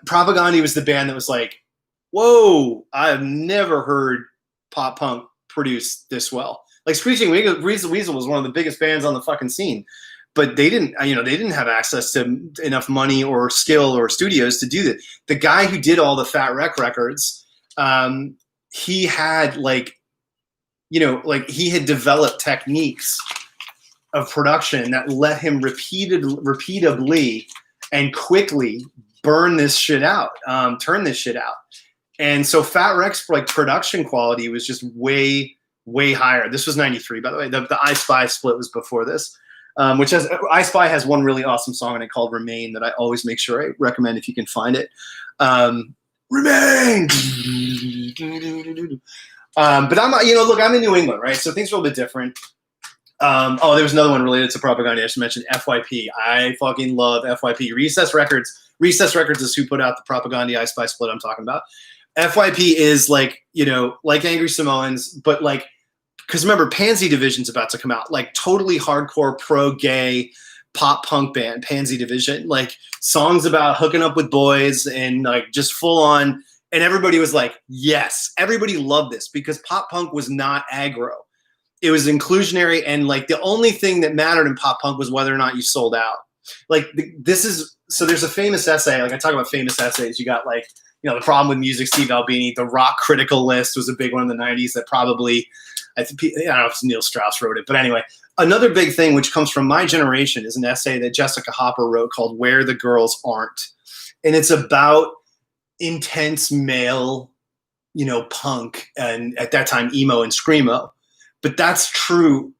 Propagandhi was the band that was like, whoa, I have never heard pop punk produced this well. Like, Screeching Weasel was one of the biggest bands on the fucking scene. But they didn't have access to enough money or skill or studios to do that. The guy who did all the Fat Wreck records, he had he had developed techniques of production that let him repeatedly and quickly burn this shit out, turn this shit out. And so Fat Wreck's like production quality was just way, way higher. This was 93, by the way. The I Spy split was before this, which has, I Spy has one really awesome song in it called Remain that I always make sure I recommend if you can find it. Remain! But I'm, you know, look, I'm in New England, right? So things are a little bit different. Oh, there was another one related to Propagandhi. I should mention FYP. I fucking love FYP. Recess Records. Recess Records is who put out the Propagandhi I Spy split I'm talking about. FYP is like, you know, like Angry Samoans, but like, because remember, Pansy Division's about to come out. Like totally hardcore, pro-gay, pop punk band, Pansy Division. Like songs about hooking up with boys and like just full on. And everybody was like, yes. Everybody loved this because pop punk was not aggro. It was inclusionary, and like the only thing that mattered in pop punk was whether or not you sold out. Like this is, so there's a famous essay, like I talk about famous essays. You got like, you know, The Problem with Music, Steve Albini. The Rock Critical List was a big one in the 90s that probably, I don't know if Neil Strauss wrote it, but anyway. Another big thing which comes from my generation is an essay that Jessica Hopper wrote called Where the Girls Aren't. And it's about intense male, you know, punk, and at that time emo and screamo. But that's true,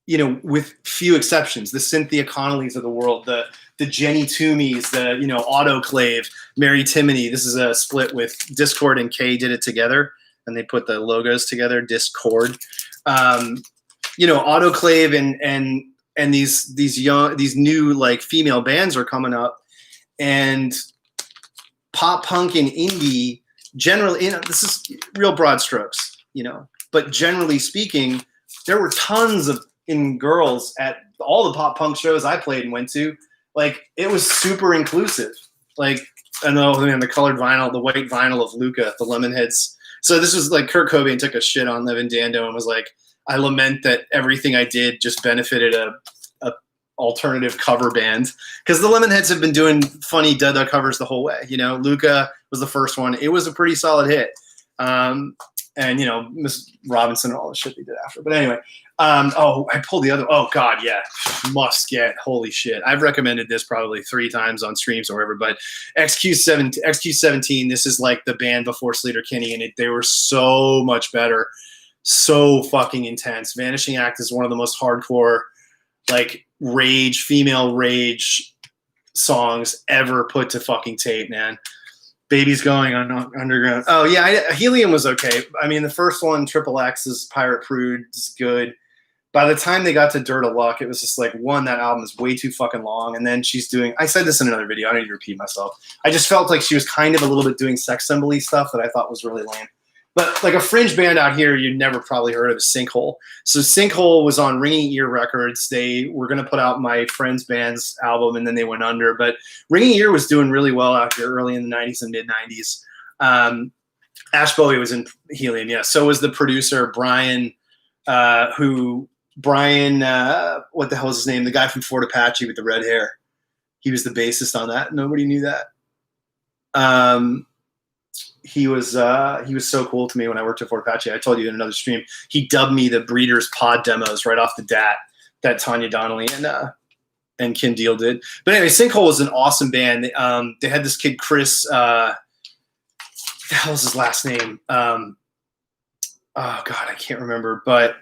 you know, with few exceptions. The Cynthia Connollys of the world, the Jenny Toomeys, the, you know, Autoclave, Mary Timony. This is a split with Discord and Kay did it together, and they put the logos together. Discord, you know, Autoclave and these new like female bands are coming up, and pop punk and indie generally. You know, this is real broad strokes, you know. But generally speaking, there were tons of girls at all the pop punk shows I played and went to. Like, it was super inclusive. Like, I know, man, the colored vinyl, the white vinyl of Luca, the Lemonheads. So this was like Kurt Cobain took a shit on Levin Dando and was like, I lament that everything I did just benefited a alternative cover band. Because the Lemonheads have been doing funny Dada covers the whole way. You know, Luca was the first one. It was a pretty solid hit. And, you know, Miss Robinson and all the shit they did after. But anyway, oh, I pulled the other. Oh, God, yeah. Must get. Holy shit. I've recommended this probably 3 times on streams or whatever. But XQ17, this is like the band before Sleater-Kinney. And they were so much better. So fucking intense. Vanishing Act is one of the most hardcore, like, rage, female rage songs ever put to fucking tape, man. Baby's Going on Underground. Oh, yeah, Helium was okay. I mean, the first one, Triple X's Pirate Prude, is good. By the time they got to Dirt of Luck, it was just like, one, that album is way too fucking long. And then she's doing, I said this in another video, I don't need to repeat myself. I just felt like she was kind of a little bit doing sex symbol-y stuff that I thought was really lame. But like a fringe band out here you'd never probably heard of is Sinkhole. So Sinkhole was on Ringing Ear Records. They were going to put out my friend's band's album, and then they went under. But Ringing Ear was doing really well out here early in the 90s and mid-90s. Ash Bowie was in Helium, yeah. So was the producer, Brian, what the hell is his name? The guy from Fort Apache with the red hair. He was the bassist on that. Nobody knew that. He was so cool to me when I worked at Fort Apache. I told you in another stream, he dubbed me the Breeders Pod demos right off the DAT that Tanya Donnelly and Kim Deal did. But anyway, Sinkhole was an awesome band. They had this kid, Chris, what the hell was his last name? Oh God, I can't remember, but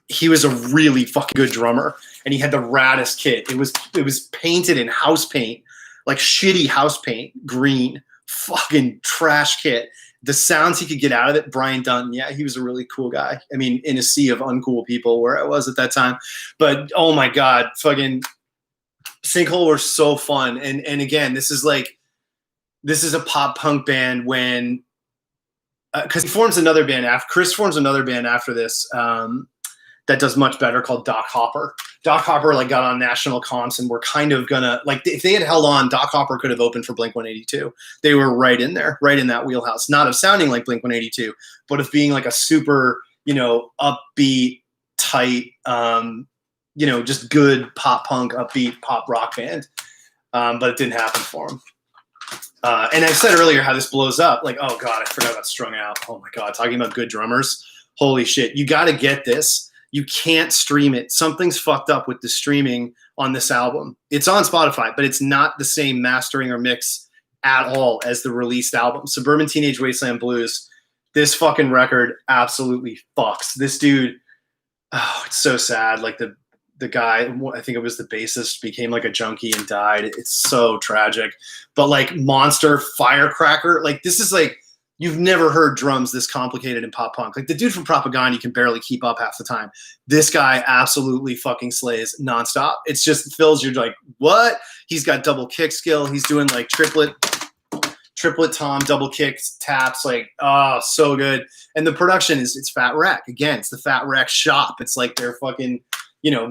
he was a really fucking good drummer, and he had the raddest kit. It was painted in house paint, like shitty house paint, green. Fucking trash kit. The sounds he could get out of it, Brian Dunn, yeah, he was a really cool guy. I mean, in a sea of uncool people where I was at that time. But oh my God, fucking Sinkhole were so fun. And again, this is a pop punk band when because Chris forms another band after this that does much better called Doc Hopper. Doc Hopper like got on national comps and were kind of gonna like if they had held on, Doc Hopper could have opened for Blink-182. They were right in there, right in that wheelhouse. Not of sounding like Blink-182, but of being like a super, you know, upbeat, tight, you know, just good pop punk, upbeat pop rock band. But it didn't happen for them. And I said earlier how this blows up. Like, oh God, I forgot about Strung Out. Oh my God, talking about good drummers. Holy shit, you got to get this. You can't stream it. Something's fucked up with the streaming on this album. It's on Spotify, but it's not the same mastering or mix at all as the released album. Suburban Teenage Wasteland Blues. This fucking record absolutely fucks. This dude, oh, it's so sad. Like the guy, I think it was the bassist, became like a junkie and died. It's so tragic. But like Monster, Firecracker, like this is like, you've never heard drums this complicated in pop punk. Like the dude from Propagandhi can barely keep up half the time. This guy absolutely fucking slays nonstop. It's just fills you're like, what? He's got double kick skill. He's doing like triplet tom, double kicks, taps, like, oh, so good. And the production it's Fat Wreck. Again, it's the Fat Wreck shop. It's like their fucking,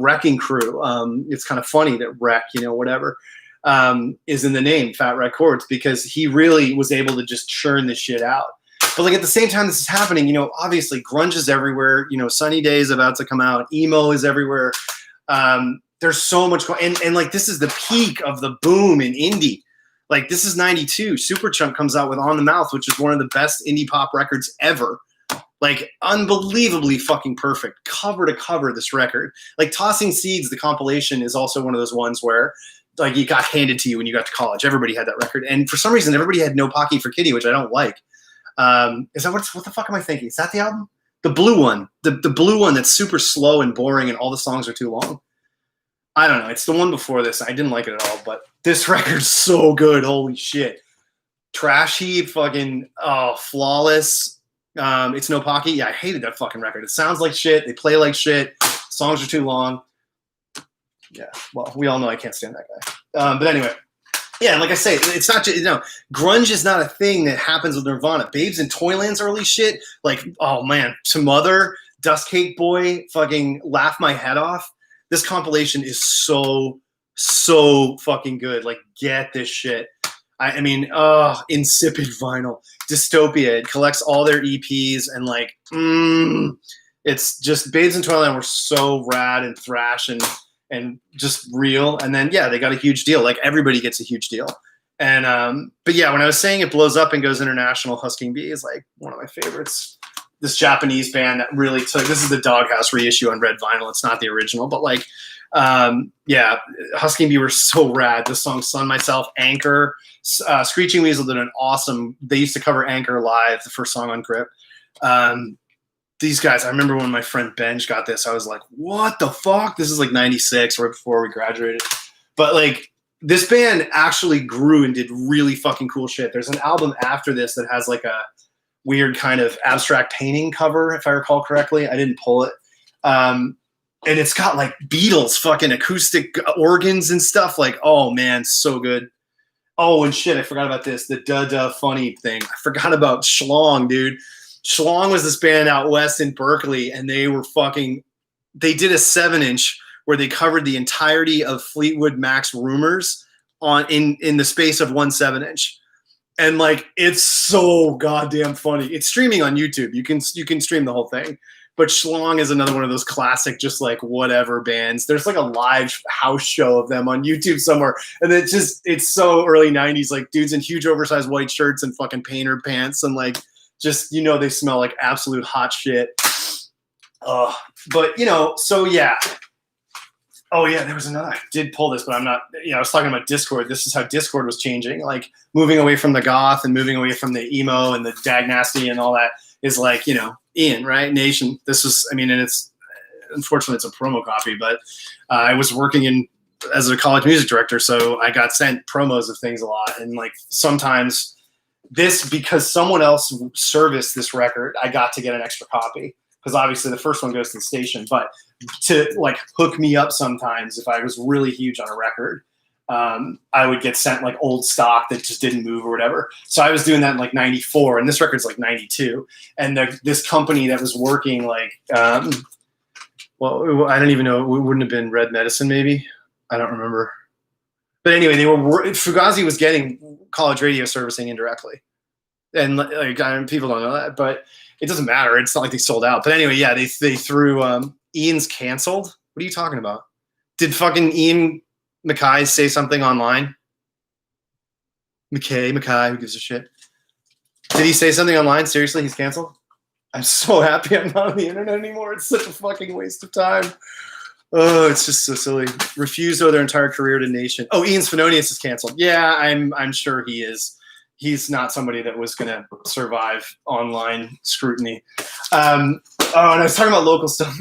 wrecking crew. It's kind of funny that Wreck, whatever, is in the name, Fat Wreck Chords, because he really was able to just churn this shit out. But like at the same time this is happening, obviously grunge is everywhere. Sunny Day is about to come out. Emo is everywhere. There's so much and like this is the peak of the boom in indie. Like this is 92. Superchunk comes out with On the Mouth, which is one of the best indie pop records ever. Like unbelievably fucking perfect, cover to cover, this record. Like Tossing Seeds, the compilation, is also one of those ones where like it got handed to you when you got to college. Everybody had that record. And for some reason, everybody had No Pocky for Kitty, which I don't like. Is that what the fuck am I thinking? Is that the album? The blue one. The blue one that's super slow and boring and all the songs are too long. I don't know. It's the one before this. I didn't like it at all, but this record's so good. Holy shit. Trash Heap, fucking Flawless. It's No Pocky. Yeah, I hated that fucking record. It sounds like shit. They play like shit. Songs are too long. Yeah, well, we all know I can't stand that guy. But anyway, yeah, like I say, it's not just, grunge is not a thing that happens with Nirvana. Babes in Toyland's early shit, like, oh man, To Mother, Dust Cake Boy, fucking Laugh My Head Off. This compilation is so fucking good. Like, get this shit. I mean, Insipid Vinyl, Dystopia. It collects all their EPs and like, it's just Babes in Toyland were so rad and thrash and just real. And then, yeah, they got a huge deal. Like everybody gets a huge deal. And, but yeah, when I was saying it blows up and goes international, Husking Bee is like one of my favorites. This Japanese band that really took, this is the Doghouse reissue on red vinyl. It's not the original, but like, yeah, Husking Bee were so rad. This song, Sun Myself, Anchor, Screeching Weasel did an awesome, they used to cover Anchor live, the first song on Grip. These guys, I remember when my friend Benj got this, I was like, what the fuck? This is like 96, right before we graduated. But like, this band actually grew and did really fucking cool shit. There's an album after this that has like a weird kind of abstract painting cover, if I recall correctly. I didn't pull it. And it's got like Beatles fucking acoustic organs and stuff. Like, oh man, so good. Oh, and shit, I forgot about this. The duh funny thing. I forgot about Schlong, dude. Schlong was this band out west in Berkeley, and they did a 7-inch where they covered the entirety of Fleetwood Mac's Rumors in the space of one 7-inch. And like, it's so goddamn funny. It's streaming on YouTube. You can stream the whole thing. But Schlong is another one of those classic, just like whatever bands. There's like a live house show of them on YouTube somewhere. And it's so early 90s, like dudes in huge oversized white shirts and fucking painter pants. And like, just, they smell like absolute hot shit. But so yeah. Oh yeah, there was another, I did pull this, but I'm not, I was talking about Discord. This is how Discord was changing, like moving away from the goth and moving away from the emo and the dag nasty and all that is like, Ian, right? Nation. This was, and it's, unfortunately it's a promo copy, but I was working as a college music director. So I got sent promos of things a lot. And like sometimes because someone else serviced this record, I got to get an extra copy. Because obviously the first one goes to the station, but to like hook me up sometimes if I was really huge on a record, I would get sent like old stock that just didn't move or whatever. So I was doing that in like 94, and this record's like 92. And this company that was working like, well, I don't even know, it wouldn't have been Red Medicine maybe. I don't remember. But anyway, Fugazi was getting college radio servicing indirectly. And like, people don't know that, but it doesn't matter. It's not like they sold out. But anyway, yeah, they threw Ian's canceled. What are you talking about? Did fucking Ian Mackay say something online? Mackay, who gives a shit? Did he say something online? Seriously, he's canceled? I'm so happy I'm not on the internet anymore. It's such a fucking waste of time. Oh, it's just so silly. Refused to owe their entire career to Nation. Oh, Ian Svenonius is canceled. Yeah, I'm sure he is. he's not somebody that was going to survive online scrutiny. And I was talking about local stuff.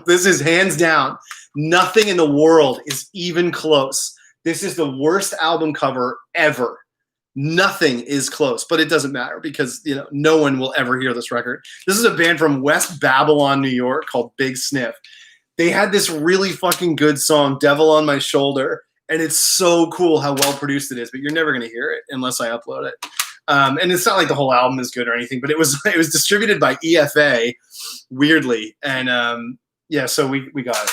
This is hands down. Nothing in the world is even close. This is the worst album cover ever. Nothing is close, but it doesn't matter because, you know, no one will ever hear this record. This is a band from West Babylon, New York called Big Sniff. They had this really fucking good song, Devil on My Shoulder, and it's so cool how well produced it is, but you're never going to hear it unless I upload it. And it's not like the whole album is good or anything, but it was distributed by EFA, weirdly. And yeah, so we got it.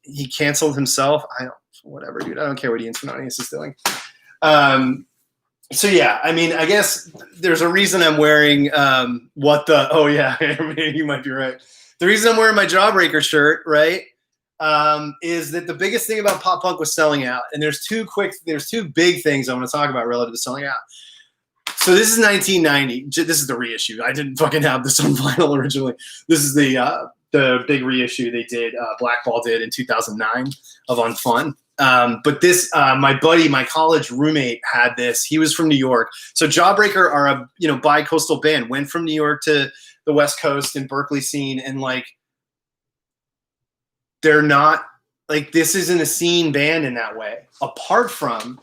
He canceled himself. Whatever, dude. I don't care what Ian Svenonius is doing. So yeah, I mean, I guess there's a reason I'm wearing oh yeah, you might be right. The reason I'm wearing my Jawbreaker shirt, right, is that the biggest thing about pop punk was selling out. And there's two big things I want to talk about relative to selling out. So this is 1990. This is the reissue. I didn't fucking have this on vinyl originally. This is the big reissue they did, Blackball did in 2009 of Unfun. But this, my buddy, my college roommate had this. He was from New York. So Jawbreaker are a, you know, bi-coastal band, went from New York to the West Coast and Berkeley scene. And like, they're not like, this isn't a scene band in that way, apart from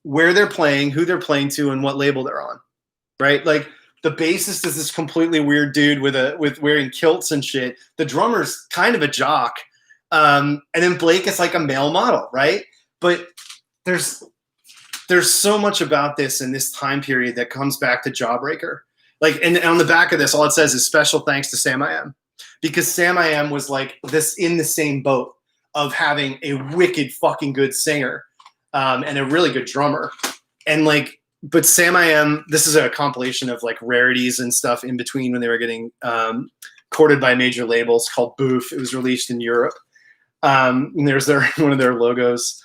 where they're playing, who they're playing to, and what label they're on, right? Like the bassist is this completely weird dude with wearing kilts and shit. The drummer's kind of a jock. And then Blake is like a male model, right? But there's so much about this in this time period that comes back to Jawbreaker. Like, and on the back of this, all it says is special thanks to Sam I Am. Because Sam I Am was like this in the same boat of having a wicked fucking good singer and a really good drummer. And like, but Sam I Am, this is a compilation of like rarities and stuff in between when they were getting courted by major labels called Boof. It was released in Europe. And there's one of their logos.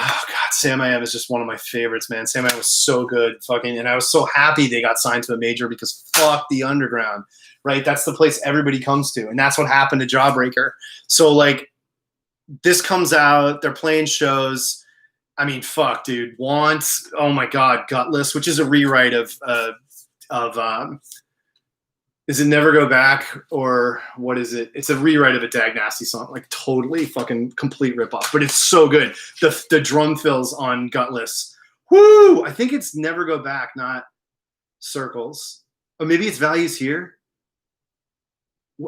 Oh God, Sam I Am is just one of my favorites, man. Sam I Am was so good, and I was so happy they got signed to a major because fuck the underground, right? That's the place everybody comes to, and that's what happened to Jawbreaker. So like, this comes out, they're playing shows. I mean, fuck, dude. Wants, oh my God, Gutless, which is a rewrite of is it Never Go Back, or what is it? It's a rewrite of a Dag Nasty song, like totally fucking complete ripoff, but it's so good. The drum fills on Gutless. Woo! I think it's Never Go Back, not Circles. Or maybe it's Values Here.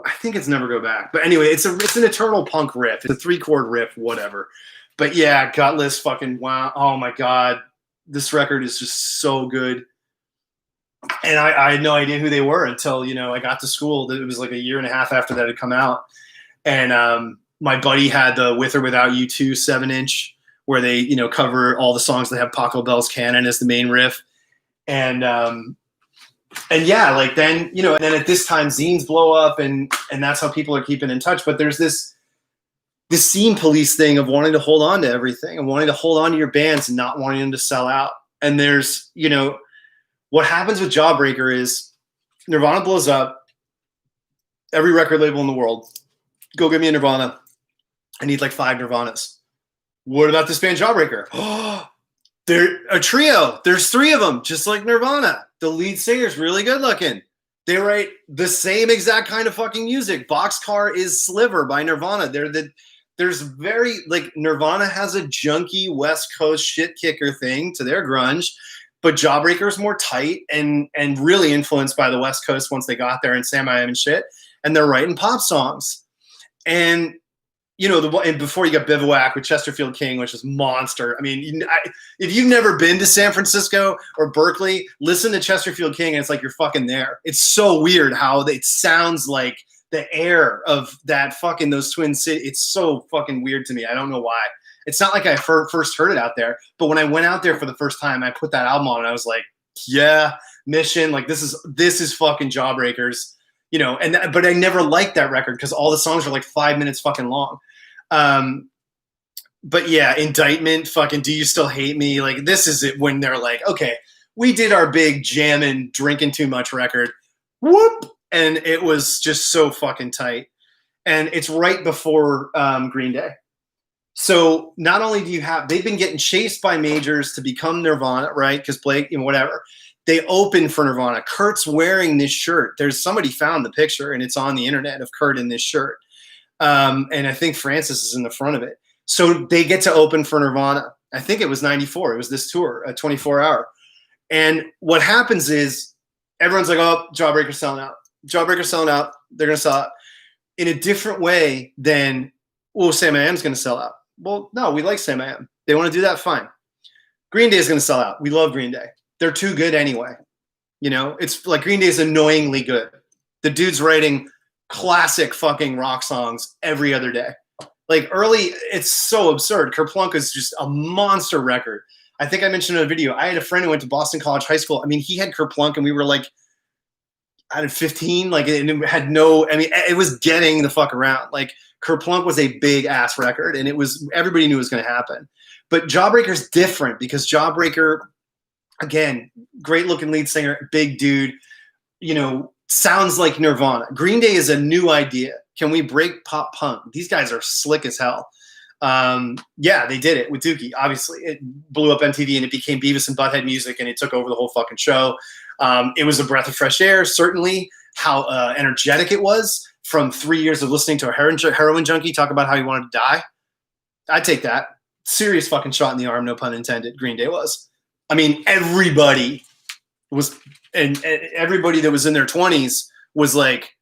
I think it's Never Go Back. But anyway, it's an eternal punk riff. It's a 3-chord riff, whatever. But yeah, Gutless, fucking wow. Oh my God. This record is just so good. And I had no idea who they were until, you know, I got to school. It was like a year and a half after that had come out. And my buddy had the With or Without You 2 7-inch where they, you know, cover all the songs that have Paco Bell's Canon as the main riff. And yeah, like then, you know, and then at this time zines blow up and that's how people are keeping in touch. But there's this scene police thing of wanting to hold on to everything and wanting to hold on to your bands and not wanting them to sell out. And there's, you know, what happens with Jawbreaker is Nirvana blows up. Every record label in the world, go get me a Nirvana. I need like 5 Nirvanas. What about this band Jawbreaker? Oh, they're a trio. There's 3 of them, just like Nirvana. The lead singer's really good looking. They write the same exact kind of fucking music. Boxcar is Sliver by Nirvana. There's very, like, Nirvana has a junky West Coast shit kicker thing to their grunge. But Jawbreaker is more tight and really influenced by the West Coast once they got there and Sam I Am and shit. And they're writing pop songs. And, you know, and before you got Bivouac with Chesterfield King, which is monster. I mean, if you've never been to San Francisco or Berkeley, listen to Chesterfield King and it's like you're fucking there. It's so weird how it sounds like the air of that fucking, those Twin Cities. It's so fucking weird to me. I don't know why. It's not like I first heard it out there, but when I went out there for the first time, I put that album on and I was like, yeah, Mission, like this is fucking Jawbreakers, you know, but I never liked that record because all the songs are like 5 minutes fucking long. But yeah, Indictment, fucking Do You Still Hate Me? Like this is it when they're like, okay, we did our big jammin', drinking too much record. Whoop. And it was just so fucking tight. And it's right before Green Day. So not only do you have, they've been getting chased by majors to become Nirvana, right? Because Blake, whatever. They open for Nirvana. Kurt's wearing this shirt. There's somebody found the picture and it's on the internet of Kurt in this shirt. And I think Francis is in the front of it. So they get to open for Nirvana. I think it was 94. It was this tour, a 24-hour. And what happens is everyone's like, oh, Jawbreaker's selling out. Jawbreaker's selling out. They're going to sell out in a different way than, well, Sam I Am's going to sell out. Well, no, we like Sam I Am. They want to do that, fine. Green Day is going to sell out. We love Green Day. They're too good anyway. It's like Green Day is annoyingly good. The dude's writing classic fucking rock songs every other day. Like early, it's so absurd. Kerplunk is just a monster record. I think I mentioned in a video, I had a friend who went to Boston College High School. I mean, he had Kerplunk and we were like, out of 15, like it had no, I mean, it was getting the fuck around. Like Kerplunk was a big ass record and it was, everybody knew it was going to happen. But Jawbreaker's different because Jawbreaker, again, great looking lead singer, big dude, sounds like Nirvana. Green Day is a new idea. Can we break pop punk? These guys are slick as hell. Yeah, they did it with Dookie. Obviously, it blew up MTV and it became Beavis and Butthead music and it took over the whole fucking show. It was a breath of fresh air, certainly. How energetic it was from 3 years of listening to a heroin junkie talk about how he wanted to die. I'd take that. Serious fucking shot in the arm, no pun intended. Green Day was. I mean, everybody was, and everybody that was in their 20s was like,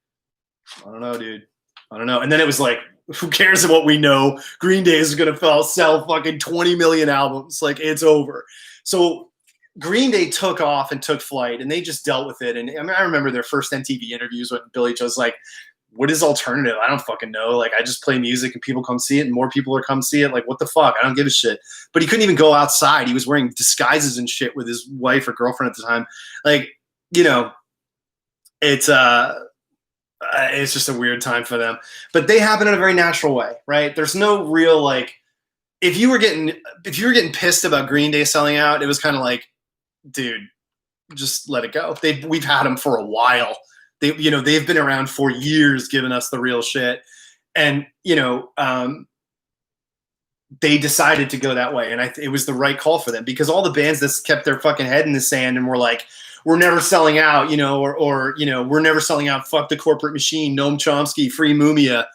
I don't know, dude. I don't know. And then it was like, who cares what we know? Green Day is going to sell fucking 20 million albums. Like, it's over. So Green Day took off and took flight, and they just dealt with it. And I mean, I remember their first MTV interviews when Billy Joe's like, what is alternative? I don't fucking know. Like, I just play music and people come see it and more people are come see it. Like, what the fuck? I don't give a shit. But he couldn't even go outside. He was wearing disguises and shit with his wife or girlfriend at the time. Like, it's just a weird time for them. But they happen in a very natural way, right? There's no real, like, if you were getting pissed about Green Day selling out, it was kind of like, dude, just let it go. We've had them for a while. They've been around for years giving us the real shit. And, they decided to go that way. And it was the right call for them because all the bands that kept their fucking head in the sand and were like, we're never selling out, or we're never selling out. Fuck the corporate machine, Noam Chomsky, Free Mumia,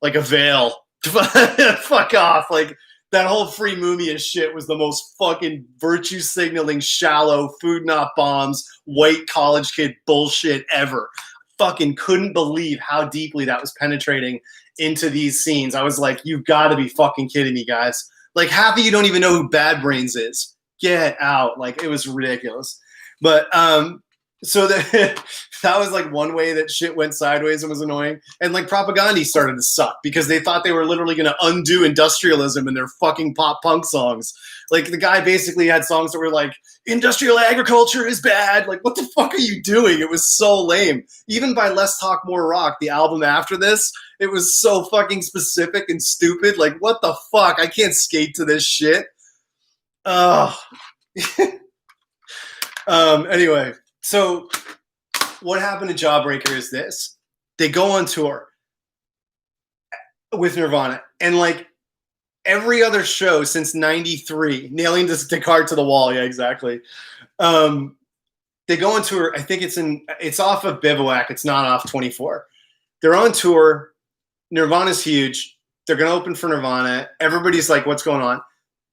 like a veil. Fuck off. Like, that whole Free Mumia shit was the most fucking virtue signaling, shallow, food not bombs, white college kid bullshit ever. Fucking couldn't believe how deeply that was penetrating into these scenes. I was like, you've got to be fucking kidding me, guys. Like, half of you don't even know who Bad Brains is. Get out. Like, it was ridiculous. But so that was like one way that shit went sideways and was annoying. And like Propagandhi started to suck because they thought they were literally going to undo industrialism in their fucking pop punk songs. Like, the guy basically had songs that were like, industrial agriculture is bad. Like, what the fuck are you doing? It was so lame. Even by Less Talk More Rock, the album after this, it was so fucking specific and stupid. Like, what the fuck? I can't skate to this shit. Anyway, so what happened to Jawbreaker is this. They go on tour with Nirvana, and like every other show since 93, nailing this Descartes to the wall. Yeah, exactly. They go on tour. I think it's off of Bivouac. It's not off 24. They're on tour. Nirvana's huge. They're going to open for Nirvana. Everybody's like, what's going on?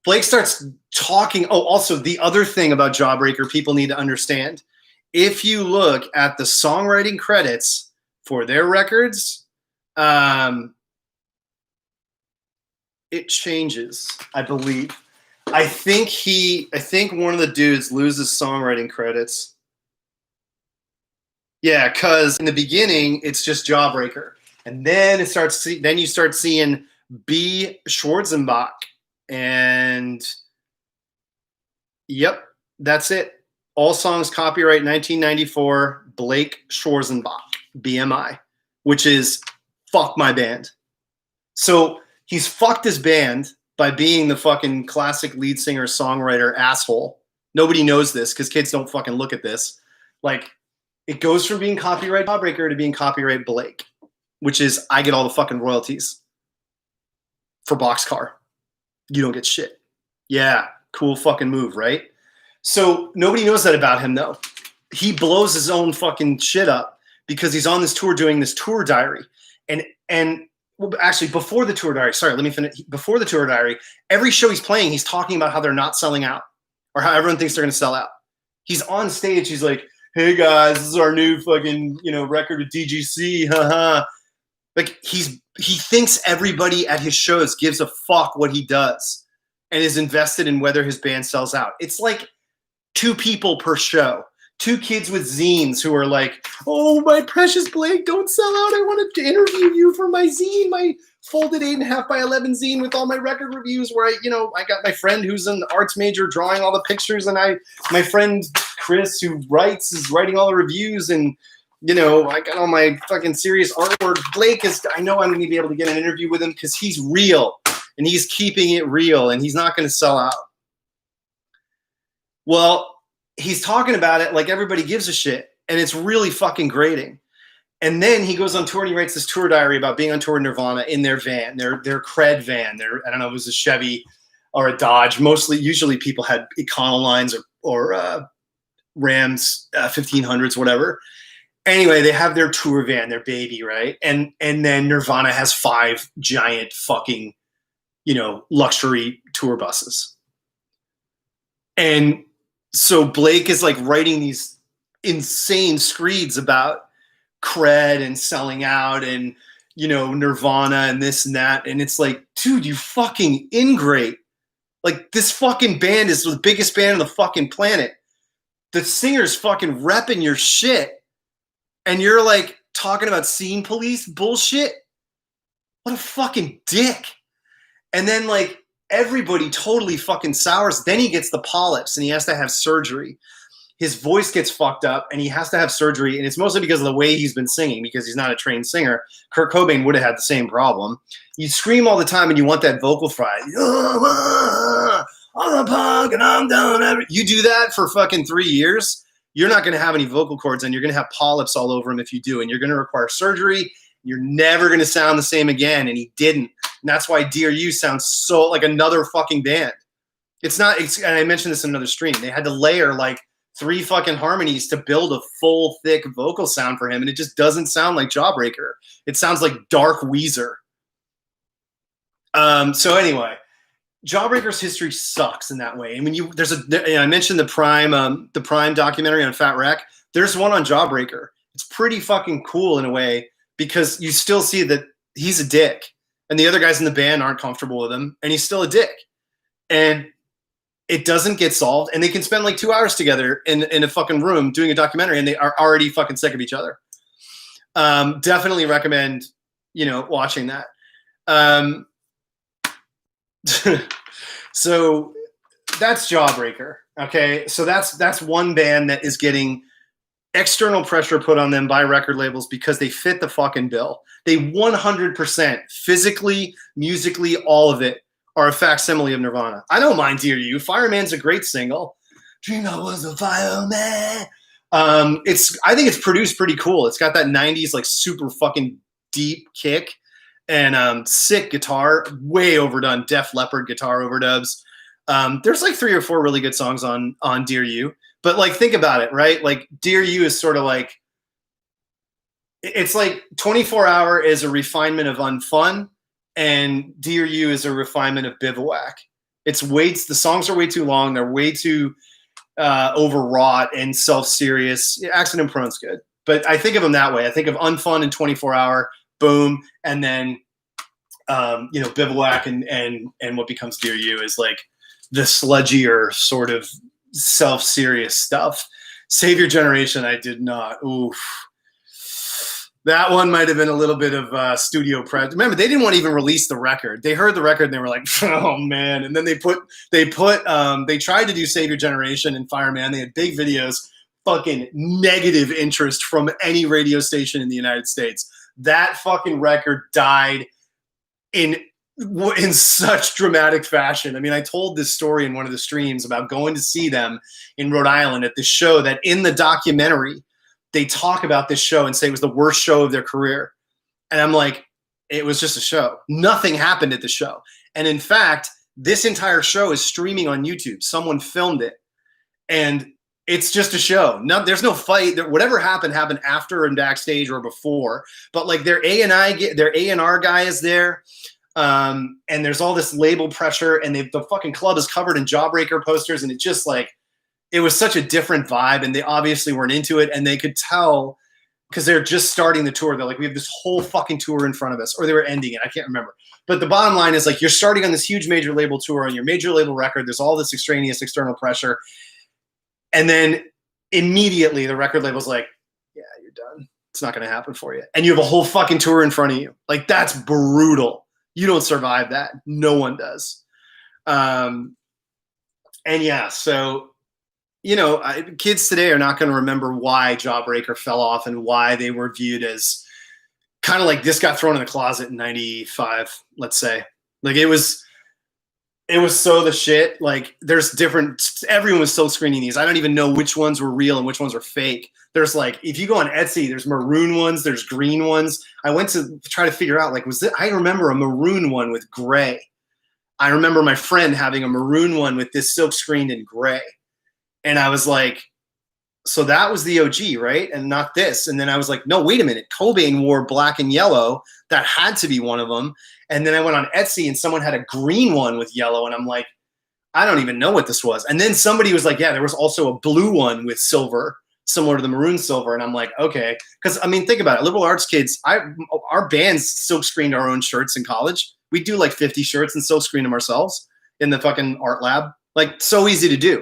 Blake starts talking. Oh, also the other thing about Jawbreaker people need to understand. If you look at the songwriting credits for their records, it changes, I believe. I think one of the dudes loses songwriting credits. Yeah, because in the beginning it's just Jawbreaker, and then then you start seeing B. Schwarzenbach, and yep, that's it. All songs copyright 1994, Blake Schwarzenbach, BMI, which is fuck my band. So he's fucked his band by being the fucking classic lead singer, songwriter, asshole. Nobody knows this because kids don't fucking look at this. Like, it goes from being copyright Jawbreaker to being copyright Blake, which is I get all the fucking royalties for Boxcar. You don't get shit. Yeah, cool fucking move, right? So nobody knows that about him, though. He blows his own fucking shit up because he's on this tour doing this tour diary. And well, actually, before the tour diary, sorry, let me finish. Before the tour diary, every show he's playing, he's talking about how they're not selling out or how everyone thinks they're going to sell out. He's on stage. He's like, hey, guys, this is our new fucking, record with DGC. Haha. Like, he thinks everybody at his shows gives a fuck what he does and is invested in whether his band sells out. It's like 2 people per show. 2 kids with zines who are like, oh, my precious Blake, don't sell out. I want to interview you for my zine, my folded 8.5 by 11 zine with all my record reviews where I got my friend who's an arts major drawing all the pictures, and my friend Chris who is writing all the reviews, and I got all my fucking serious artwork. Blake I know I'm going to be able to get an interview with him because he's real and he's keeping it real and he's not going to sell out. Well, he's talking about it like everybody gives a shit, and it's really fucking grating. And then he goes on tour and he writes this tour diary about being on tour with Nirvana in their van, their cred van. I don't know if it was a Chevy or a Dodge. Usually people had Econolines or Rams 1500s, whatever. Anyway, they have their tour van, their baby, right? And then Nirvana has 5 giant fucking, luxury tour buses. And so Blake is like writing these insane screeds about cred and selling out and, Nirvana and this and that. And it's like, dude, you fucking ingrate. Like, this fucking band is the biggest band on the fucking planet. The singer's fucking repping your shit. And you're like talking about scene police bullshit? What a fucking dick. And then like everybody totally fucking sours. Then he gets the polyps and he has to have surgery. His voice gets fucked up and he has to have surgery. And it's mostly because of the way he's been singing, because he's not a trained singer. Kurt Cobain would have had the same problem. You scream all the time and you want that vocal fry. I'm a punk and I'm done. You do that for fucking 3 years, you're not going to have any vocal cords and you're going to have polyps all over them if you do. And you're going to require surgery. You're never going to sound the same again. And he didn't. And that's why Dear You sounds so like another fucking band. And I mentioned this in another stream. They had to layer like 3 fucking harmonies to build a full, thick vocal sound for him. And it just doesn't sound like Jawbreaker. It sounds like dark Weezer. So anyway, Jawbreaker's history sucks in that way. I mean, I mentioned the Prime documentary on Fat Wreck. There's one on Jawbreaker. It's pretty fucking cool in a way because you still see that he's a dick and the other guys in the band aren't comfortable with him and he's still a dick. And it doesn't get solved. And they can spend like 2 hours together in a fucking room doing a documentary and they are already fucking sick of each other. Definitely recommend, watching that. So that's Jawbreaker. Okay. So that's one band that is getting external pressure put on them by record labels because they fit the fucking bill. They 100% physically, musically, all of it are a facsimile of Nirvana. I don't mind Dear You. Fireman's a great single. Dream I was a fireman. I think it's produced pretty cool. It's got that 90s like super fucking deep kick. And sick guitar, way overdone, Def Leppard guitar overdubs. There's like 3 or 4 really good songs on Dear You. But like, think about it, right? Like Dear You is sort of like, it's like 24 Hour is a refinement of Unfun, and Dear You is a refinement of Bivouac. The songs are way too long. They're way too overwrought and self-serious. Accident Prone's good. But I think of them that way. I think of Unfun and 24 Hour. Boom, and then Bivouac and what becomes Dear You is like the sludgier sort of self-serious stuff. Save Your Generation, I did not. Oof, that one might have been a little bit of studio prep. Remember, they didn't want to even release the record. They heard the record and they were like, oh man. And then they tried to do Save Your Generation and Fireman. They had big videos, fucking negative interest from any radio station in the United States. That fucking record died in such dramatic fashion. I mean, I told this story in one of the streams about going to see them in Rhode Island at this show that in the documentary, they talk about this show and say it was the worst show of their career. And I'm like, it was just a show. Nothing happened at the show. And in fact, This entire show is streaming on YouTube. Someone filmed it, and it's just a show. No, there's no fight. Whatever happened after and backstage or before. But like their A&R guy is there, and there's all this label pressure, and the fucking club is covered in Jawbreaker posters, and it just like it was such a different vibe, and they obviously weren't into it, and they could tell because they're just starting the tour. They're like, we have this whole fucking tour in front of us, or they were ending it. I can't remember. But the bottom line is like you're starting on this huge major label tour on your major label record. There's all this extraneous external pressure. And then immediately the record label's like, yeah, you're done. It's not going to happen for you. And you have a whole fucking tour in front of you. Like, that's brutal. You don't survive that. No one does. And yeah, so, you know, kids today are not going to remember why Jawbreaker fell off and why they were viewed as kind of like this got thrown in the closet in 95, let's say. Like, it was so the shit. Like, there's different, everyone was still screening these. I don't even know which ones were real and which ones were fake. There's like, if you go on Etsy, there's maroon ones, there's green ones. I went to try to figure out, like, I remember a maroon one with gray. I remember my friend having a maroon one with this silk screened in gray. And I was like, so that was the OG, right? And not this. And then I was like, no, wait a minute. Cobain wore black and yellow. That had to be one of them. And then I went on Etsy and someone had a green one with yellow. And I'm like, I don't even know what this was. And then somebody was like, yeah, there was also a blue one with silver, similar to the maroon silver. And I'm like, okay. Because, I mean, think about it. Liberal arts kids, our bands silk screened our own shirts in college. We do like 50 shirts and silk screen them ourselves in the fucking art lab. Like, so easy to do.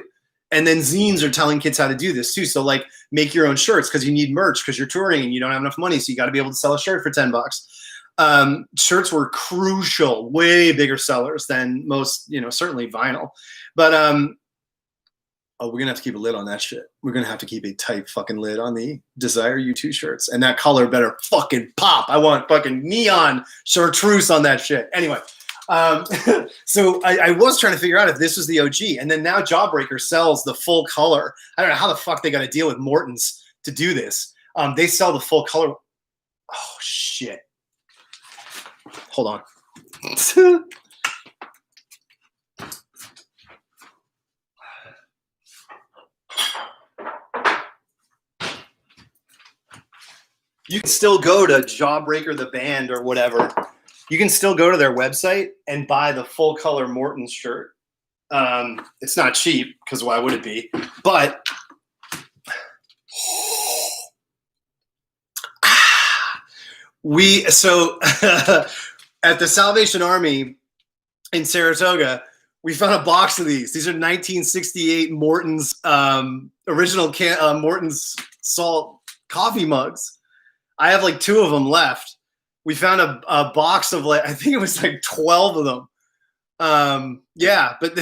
And then zines are telling kids how to do this too. So like, make your own shirts because you need merch because you're touring and you don't have enough money. So you got to be able to sell a shirt for $10. Shirts were crucial, way bigger sellers than most, you know, certainly vinyl. But we're gonna have to keep a lid on that shit. We're gonna have to keep a tight fucking lid on the Desire U2 shirts, and that color better fucking pop. I want fucking neon chartreuse on that shit. Anyway, so I was trying to figure out if this was the OG, and then now Jawbreaker sells the full color. I don't know how the fuck they got to deal with Morton's to do this. They sell the full color. Oh shit. Hold on. You can still go to Jawbreaker the band or whatever. You can still go to their website and buy the full color Morton's shirt. It's not cheap because why would it be? But at the Salvation Army in Saratoga, we found a box of these. These are 1968 Morton's original Morton's salt coffee mugs. I have like 2 of them left. We found a box of like, I think it was like 12 of them. Yeah, but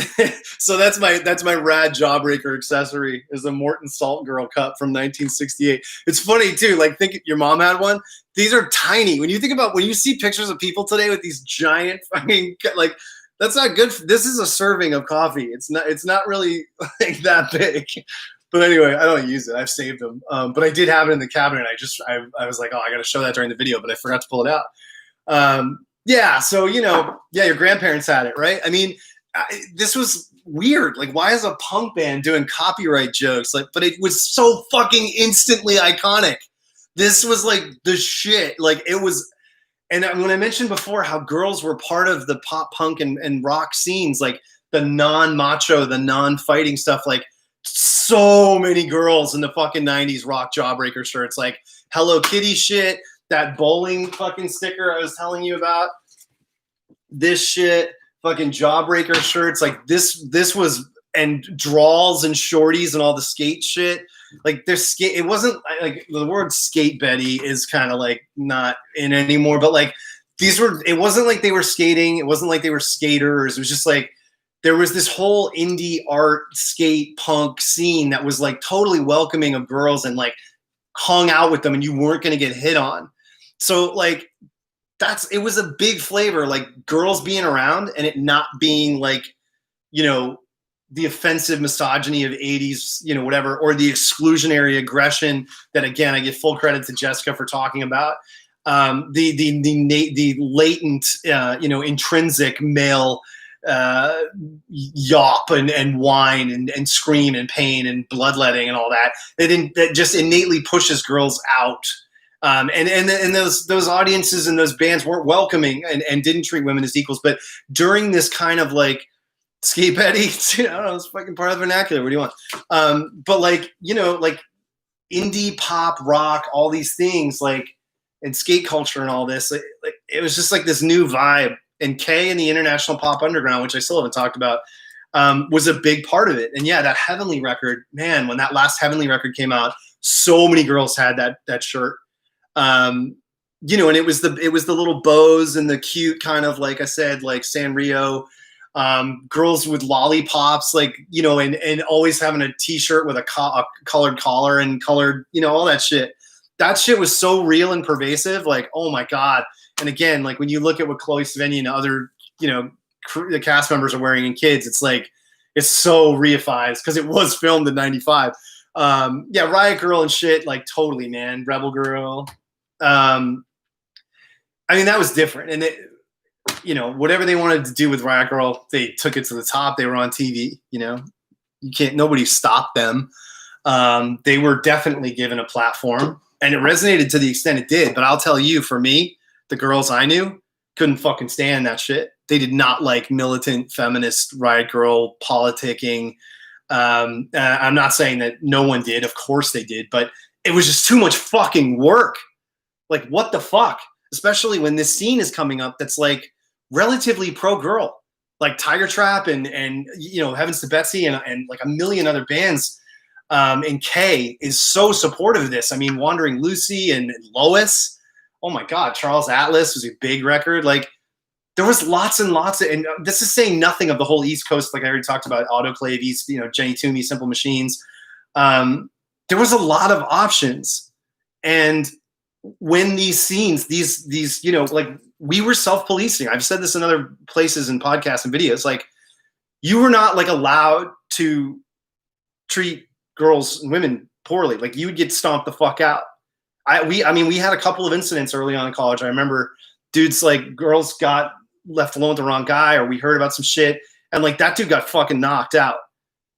so that's my rad Jawbreaker accessory is a Morton Salt Girl cup from 1968. It's funny too. Like, think your mom had one. These are tiny. When you see pictures of people today with these giant fucking, like, that's not good. This is a serving of coffee. It's not really like that big. But anyway, I don't use it. I've saved them. But I did have it in the cabinet. I was like, oh, I got to show that during the video, but I forgot to pull it out. Yeah. So, you know, yeah, your grandparents had it, right? I mean, this was weird. Like, why is a punk band doing copyright jokes? Like, but it was so fucking instantly iconic. This was like the shit. Like, it was. And when I mentioned before how girls were part of the pop punk and rock scenes, like the non-macho, the non-fighting stuff, like, so many girls in the fucking 90s rock Jawbreaker shirts, like Hello Kitty shit, that bowling fucking sticker I was telling you about, this shit, fucking Jawbreaker shirts, like this was, and draws and shorties and all the skate shit. Like, there's skate, it wasn't like the word skate Betty is kind of like not in anymore, but like it wasn't like they were skating, it wasn't like they were skaters, it was just like there was this whole indie art skate punk scene that was like totally welcoming of girls and like hung out with them and you weren't going to get hit on. So like it was a big flavor, like girls being around and it not being like, you know, the offensive misogyny of 80s, you know, whatever, or the exclusionary aggression that, again, I give full credit to Jessica for talking about. The latent, you know, intrinsic male yawp and whine and scream and pain and bloodletting and all that. That just innately pushes girls out. And those audiences and those bands weren't welcoming and didn't treat women as equals. But during this kind of like skate petty, I don't know, it's fucking part of the vernacular. What do you want? But like, you know, like indie pop, rock, all these things, like, and skate culture and all this, like it was just like this new vibe. And K and the International Pop Underground, which I still haven't talked about, was a big part of it. And yeah, that Heavenly record, man, when that last Heavenly record came out, so many girls had that shirt. You know, and it was the little bows and the cute kind of, like I said, like Sanrio, girls with lollipops, like, you know, and always having a t-shirt with a colored collar and colored, you know, all that shit. That shit was so real and pervasive. Like, oh my God. And again, like when you look at what Chloe Sevigny and other, you know, the cast members are wearing in Kids, it's like, it's so reified because it was filmed in 95. Yeah, Riot Girl and shit, like totally, man. Rebel Girl. I mean, that was different. And you know, whatever they wanted to do with Riot Girl, they took it to the top. They were on TV, you know, nobody stopped them. They were definitely given a platform, and it resonated to the extent it did. But I'll tell you, for me, the girls I knew couldn't fucking stand that shit. They did not like militant feminist Riot Girl politicking. I'm not saying that no one did. Of course they did, but it was just too much fucking work. Like, what the fuck? Especially when this scene is coming up that's like relatively pro-girl, like Tiger Trap and you know, Heavens to Betsy and like a million other bands. And K is so supportive of this. I mean, Wandering Lucy and Lois. Oh my God, Charles Atlas was a big record. Like, there was lots and lots of, and this is saying nothing of the whole East Coast. Like I already talked about, Autoclave East, you know, Jenny Toomey, Simple Machines. There was a lot of options. And when these scenes, these, you know, like we were self-policing. I've said this in other places in podcasts and videos. Like, you were not like allowed to treat girls and women poorly. Like, you would get stomped the fuck out. I mean, we had a couple of incidents early on in college. I remember dudes, like, girls got left alone with the wrong guy, or we heard about some shit, and like that dude got fucking knocked out.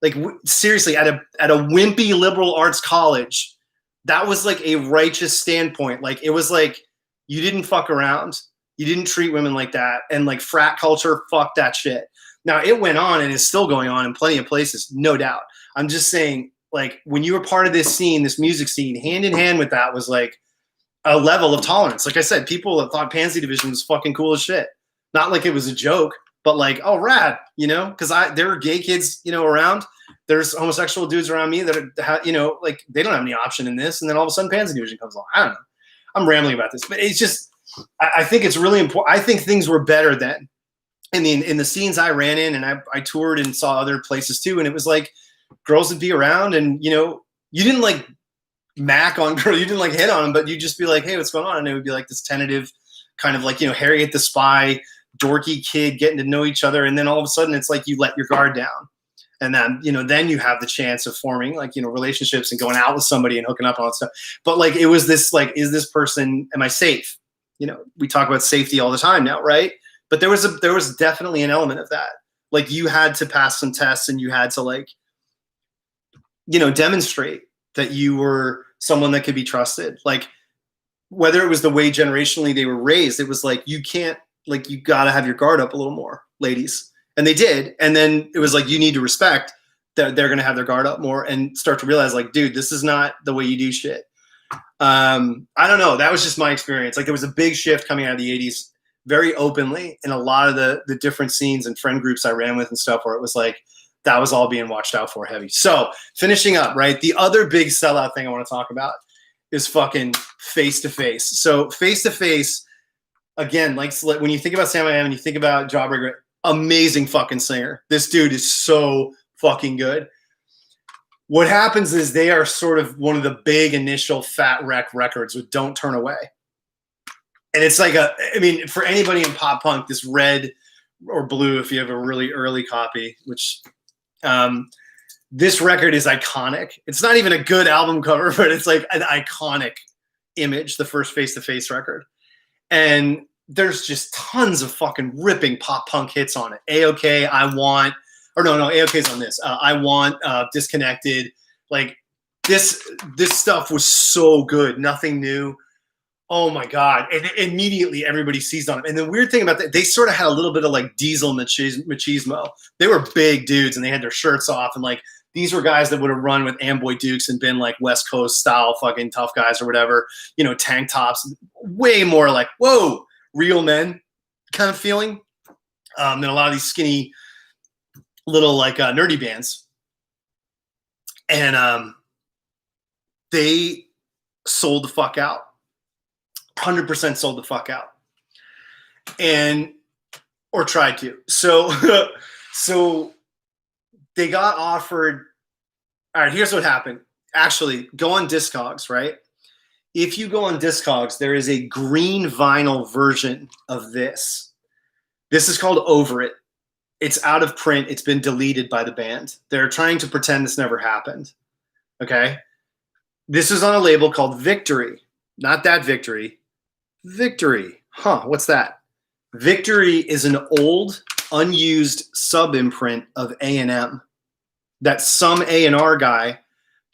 Like, seriously, at a wimpy liberal arts college, that was like a righteous standpoint. Like, it was like, you didn't fuck around, you didn't treat women like that, and like frat culture, fuck that shit. Now, it went on and is still going on in plenty of places, no doubt. I'm just saying, like, when you were part of this scene, this music scene, hand in hand with that was like a level of tolerance. Like I said, people that thought Pansy Division was fucking cool as shit. Not like it was a joke, but like, oh, rad, you know? Because there were gay kids, you know, around. There's homosexual dudes around me that are, you know, like, they don't have any option in this. And then all of a sudden Pansy Division comes along. I don't know. I'm rambling about this, but it's just, I think it's really important. I think things were better then. In the scenes I ran in, and I toured and saw other places too, and it was like, girls would be around, and, you know, you didn't like mac on girl, you didn't like hit on them, but you'd just be like, hey, what's going on? And it would be like this tentative kind of like, you know, Harriet the Spy, dorky kid getting to know each other. And then all of a sudden it's like you let your guard down. And then, you know, then you have the chance of forming, like, you know, relationships and going out with somebody and hooking up and all that stuff. But like, it was this, like, is this person, am I safe? You know, we talk about safety all the time now, right? But there was definitely an element of that. Like, you had to pass some tests, and you had to, like, you know, demonstrate that you were someone that could be trusted. Like, whether it was the way generationally they were raised, it was like, you can't, like, you got to have your guard up a little more, ladies. And they did. And then it was like, you need to respect that they're going to have their guard up more and start to realize, like, dude, this is not the way you do shit. I don't know. That was just my experience. Like, there was a big shift coming out of the 80s very openly in a lot of the different scenes and friend groups I ran with and stuff, where it was like, that was all being watched out for heavy. So finishing up, right? The other big sellout thing I want to talk about is fucking Face to Face. So Face to Face, again, like, when you think about Sam I Am and you think about Jawbreaker, amazing fucking singer. This dude is so fucking good. What happens is they are sort of one of the big initial Fat Wreck records with Don't Turn Away. And it's like I mean, for anybody in pop punk, this red or blue, if you have a really early copy, which this record is iconic. It's not even a good album cover, but it's like an iconic image, the first Face to Face record. And there's just tons of fucking ripping pop punk hits on it. A-OK, I Want, or no, A-OK's on this. I Want, Disconnected. Like this stuff was so good. Nothing New. Oh my God. And immediately everybody seized on it. And the weird thing about that, they sort of had a little bit of like diesel machismo. They were big dudes and they had their shirts off, and like these were guys that would have run with Amboy Dukes and been like West Coast style fucking tough guys or whatever, you know, tank tops, way more like, whoa, real men kind of feeling than a lot of these skinny little like nerdy bands. And they sold the fuck out. 100% sold the fuck out, or tried to. So they got offered. All right, here's what happened. Actually, go on Discogs, right? If you go on Discogs, there is a green vinyl version of this. This is called Over It. It's out of print. It's been deleted by the band. They're trying to pretend this never happened. Okay? This is on a label called Victory. Not that Victory. Victory. Huh, what's that? Victory is an old, unused sub-imprint of A&M that some A&R guy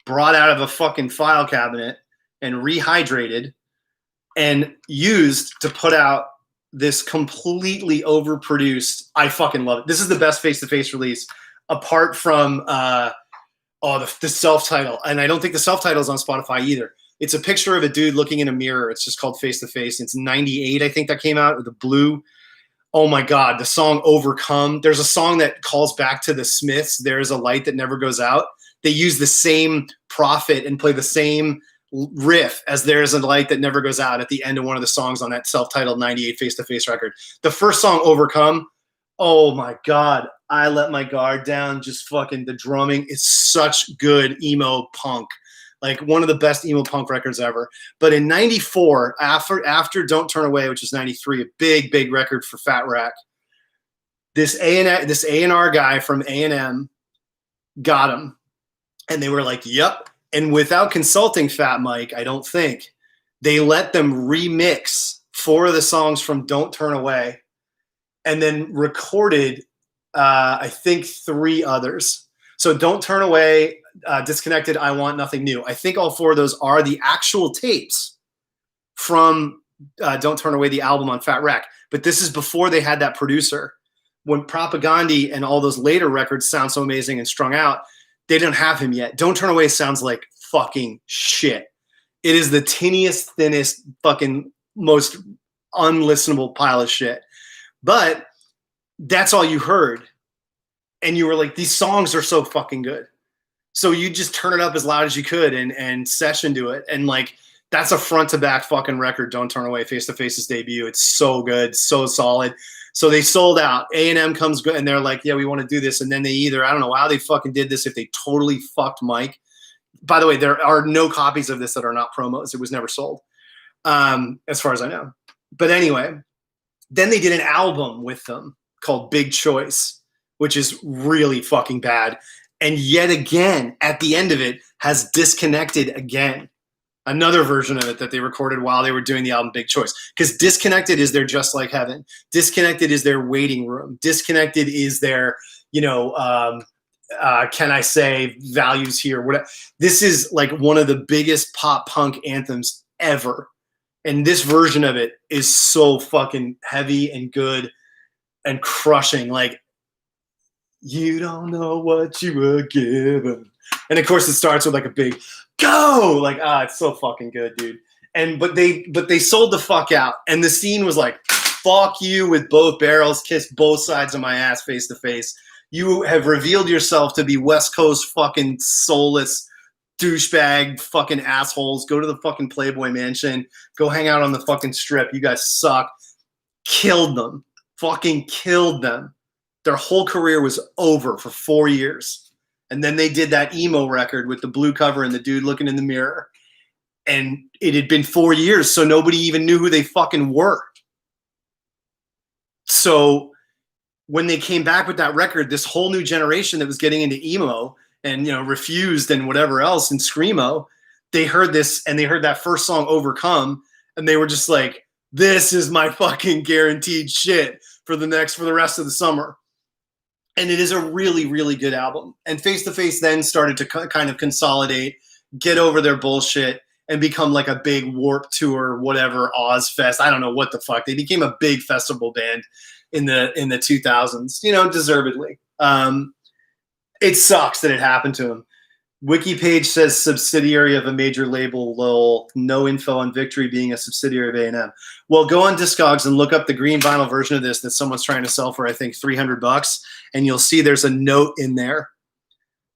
brought out of a fucking file cabinet and rehydrated and used to put out this completely overproduced, I fucking love it. This is the best face-to-face release apart from the self-title. And I don't think the self-title is on Spotify either. It's a picture of a dude looking in a mirror. It's just called Face to Face. It's 98, I think, that came out with the blue. Oh my God, the song Overcome. There's a song that calls back to the Smiths. There's a Light That Never Goes Out. They use the same prophet and play the same riff as There's a Light That Never Goes Out at the end of one of the songs on that self-titled 98 Face to Face record. The first song, Overcome, oh my God, I Let My Guard Down. Just fucking the drumming is such good emo punk. Like one of the best emo punk records ever. But in 94, after Don't Turn Away, which is 93, a big record for Fat Wreck, this A&R guy from A&M got him. And they were like, yep. And without consulting Fat Mike, I don't think, they let them remix 4 of the songs from Don't Turn Away and then recorded, I think, 3 others. So Don't Turn Away, Disconnected, I Want, Nothing New. I think all 4 of those are the actual tapes from Don't Turn Away, the album on Fat Wreck. But this is before they had that producer. When Propagandhi and all those later records sound so amazing and strung out, they didn't have him yet. Don't Turn Away sounds like fucking shit. It is the tiniest, thinnest, fucking most unlistenable pile of shit. But that's all you heard. And you were like, these songs are so fucking good. So you just turn it up as loud as you could and session to it. And like, that's a front to back fucking record. Don't Turn Away, Face to Face's debut. It's so good, so solid. So they sold out. A&M comes good and they're like, yeah, we want to do this. And then they either, I don't know how they fucking did this, if they totally fucked Mike. By the way, there are no copies of this that are not promos. It was never sold, as far as I know. But anyway, then they did an album with them called Big Choice, which is really fucking bad. And yet again, at the end of it, has Disconnected again. Another version of it that they recorded while they were doing the album Big Choice. Because Disconnected is their Just Like Heaven. Disconnected is their Waiting Room. Disconnected is their, Can I Say, Values Here. Whatever. This is like one of the biggest pop punk anthems ever. And this version of it is so fucking heavy and good and crushing. Like, you don't know what you were given. And of course it starts with like a big go. Like, it's so fucking good, dude. But they sold the fuck out. And the scene was like, fuck you with both barrels, kiss both sides of my ass face to face. You have revealed yourself to be West Coast fucking soulless douchebag fucking assholes. Go to the fucking Playboy Mansion. Go hang out on the fucking strip. You guys suck. Killed them. Fucking killed them. Their whole career was over for 4 years. And then they did that emo record with the blue cover and the dude looking in the mirror. And it had been 4 years, so nobody even knew who they fucking were. So when they came back with that record, this whole new generation that was getting into emo and, Refused and whatever else and Screamo, they heard this and they heard that first song, Overcome, and they were just like, this is my fucking guaranteed shit for the rest of the summer. And it is a really, really good album. And Face to Face then started to kind of consolidate, get over their bullshit, and become like a big Warped Tour, whatever, Ozfest. I don't know what the fuck. They became a big festival band in the 2000s, you know, deservedly. It sucks that it happened to them. Wiki page says subsidiary of a major label, lol. No info on Victory being a subsidiary of A&M. Well, go on Discogs and look up the green vinyl version of this that someone's trying to sell for, I think, $300, and you'll see there's a note in there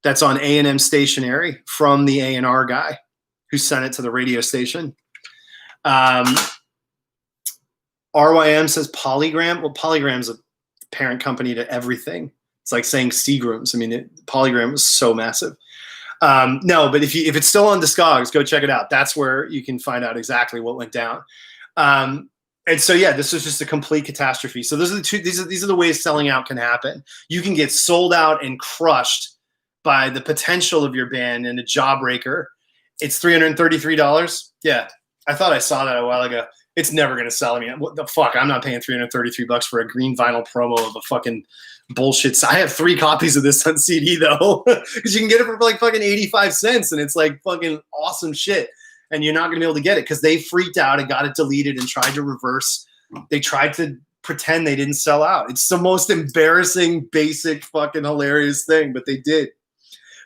that's on A&M stationery from the A&R guy who sent it to the radio station. RYM says Polygram. Well, Polygram's a parent company to everything. It's like saying Seagrams. I mean, Polygram was so massive. No, but if it's still on Discogs, go check it out. That's where you can find out exactly what went down. And so, yeah, this was just a complete catastrophe. So those are these are the ways selling out can happen. You can get sold out and crushed by the potential of your band and a jawbreaker. It's $333. Yeah, I thought I saw that a while ago. It's never going to sell me. What the fuck? I'm not paying $333 for a green vinyl promo of a fucking bullshit. I have 3 copies of this on CD though, because you can get it for like fucking 85 cents, and it's like fucking awesome shit. And you're not going to be able to get it because they freaked out and got it deleted and tried to reverse. They tried to pretend they didn't sell out. It's the most embarrassing, basic, fucking hilarious thing, but they did.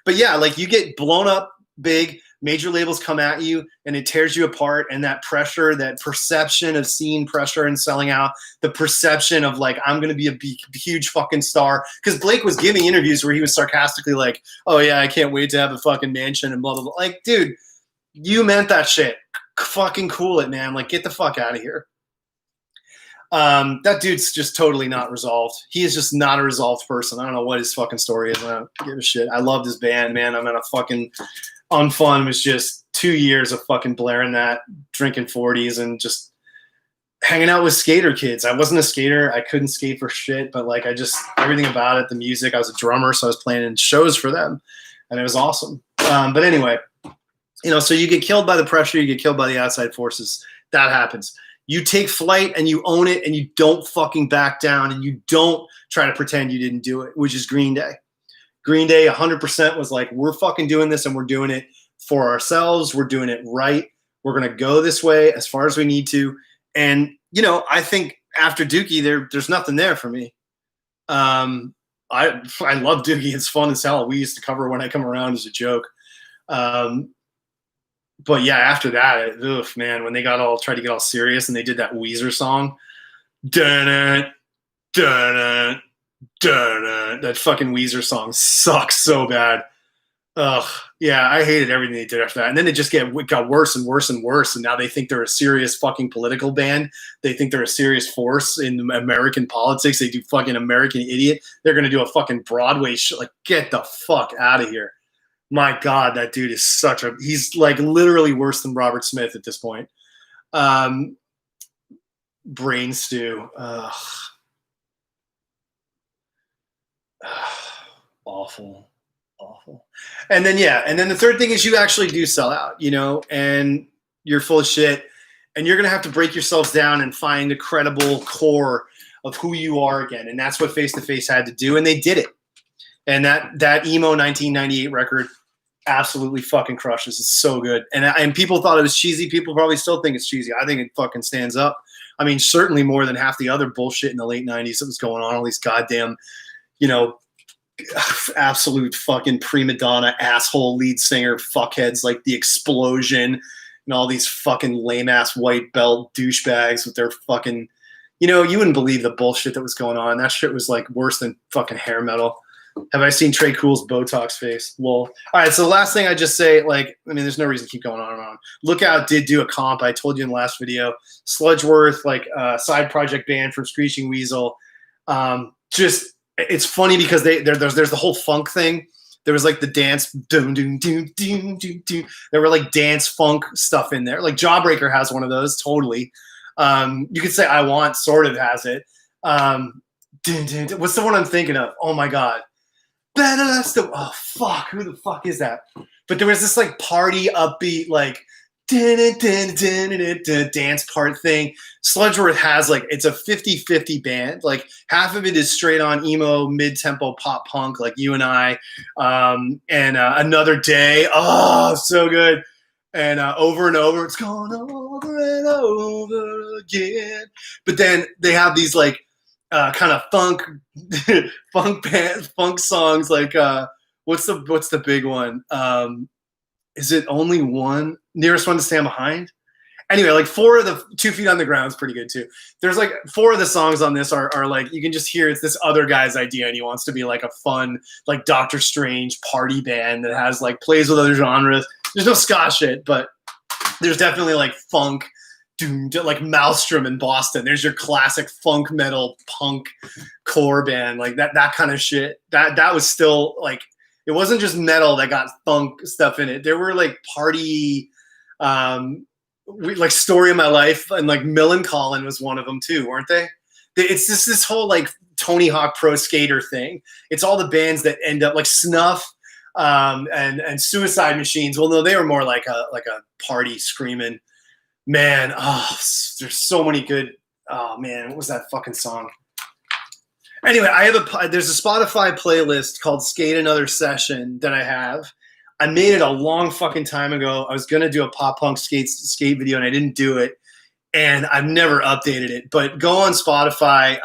But yeah, like you get blown up big. Major labels come at you and it tears you apart, and that pressure, that perception of seeing pressure and selling out, the perception of like, I'm going to be a huge fucking star. Because Blake was giving interviews where he was sarcastically like, oh yeah, I can't wait to have a fucking mansion and blah, blah, blah. Like, dude, you meant that shit. Fucking cool it, man. Like, get the fuck out of here. That dude's just totally not resolved. He is just not a resolved person. I don't know what his fucking story is. I don't give a shit. I loved his band, man. I'm in a fucking Unfun was just 2 years of fucking blaring that, drinking 40s, and just hanging out with skater kids. I wasn't a skater. I couldn't skate for shit, but like everything about it, the music. I was a drummer, so I was playing in shows for them, and it was awesome. But anyway, you know, so you get killed by the pressure, you get killed by the outside forces. That happens. You take flight and you own it, and you don't fucking back down, and you don't try to pretend you didn't do it, which is Green Day. Green Day 100% was like, we're fucking doing this, and we're doing it for ourselves. We're doing it right. We're going to go this way as far as we need to. And, you know, I think after Dookie, there's nothing there for me. I love Dookie. It's fun as hell. We used to cover When I Come Around as a joke. But yeah, after that, man, when they tried to get all serious and they did that Weezer song, dun-dun, dun-dun, that fucking Weezer song sucks so bad. Ugh, yeah, I hated everything they did after that. And then it just got worse and worse and worse. And now they think they're a serious fucking political band. They think they're a serious force in American politics. They do fucking American Idiot. They're going to do a fucking Broadway show. Like, get the fuck out of here. My God, that dude is he's like literally worse than Robert Smith at this point. Brain stew. Ugh. Awful. And then the third thing is you actually do sell out, you know, and you're full of shit, and you're gonna have to break yourselves down and find a credible core of who you are again. And that's what Face to Face had to do, and they did it. And that emo 1998 record absolutely fucking crushes. It's so good. And people thought it was cheesy. People probably still think it's cheesy. I think it fucking stands up. I mean, certainly more than half the other bullshit in the late 90s that was going on, all these goddamn, you know, absolute fucking prima donna asshole lead singer fuckheads like The Explosion and all these fucking lame ass white belt douchebags with their fucking, you know, you wouldn't believe the bullshit that was going on. That shit was like worse than fucking hair metal. Have I seen Trey Cool's Botox face? Lol. All right, so the last thing I just say, like, I mean, there's no reason to keep going on and on. Lookout did do a comp. I told you in the last video. Sludgeworth, like a side project band from Screeching Weasel. Just, it's funny because there's the whole funk thing. There was like the dance, doom, doom, doom, doom, doom, doom. There were like dance funk stuff in there. Like Jawbreaker has one of those, totally. You could say I Want sort of has it. What's the one I'm thinking of? Oh my God. Oh fuck, who the fuck is that? But there was this like party upbeat, like dance part thing. Sludgeworth has like, it's a 50-50 band. Like half of it is straight on emo, mid-tempo pop punk, like You and I, and Another Day. Oh, so good. And Over and Over, it's going over and over again. But then they have these like kind of funk songs. Like what's the big one? Is it Only One? Nearest One to Stand Behind? Anyway, like 4 of the 2 Feet on the Ground is pretty good too. There's like 4 of the songs on this are like, you can just hear it's this other guy's idea and he wants to be like a fun, like Doctor Strange party band that has like plays with other genres. There's no ska shit, but there's definitely like funk, like Maelstrom in Boston. There's your classic funk metal punk core band, like that kind of shit. That was still like, it wasn't just metal that got funk stuff in it. There were like party, like Story of My Life, and like Millencolin was one of them too, weren't they? It's just this whole like Tony Hawk Pro Skater thing. It's all the bands that end up like Snuff and Suicide Machines. Well, no, they were more like a party screaming. Man, there's so many good. Oh man, what was that fucking song? Anyway, there's a Spotify playlist called Skate Another Session that I have. I made it a long fucking time ago. I was gonna do a pop punk skate video and I didn't do it, and I've never updated it. But go on Spotify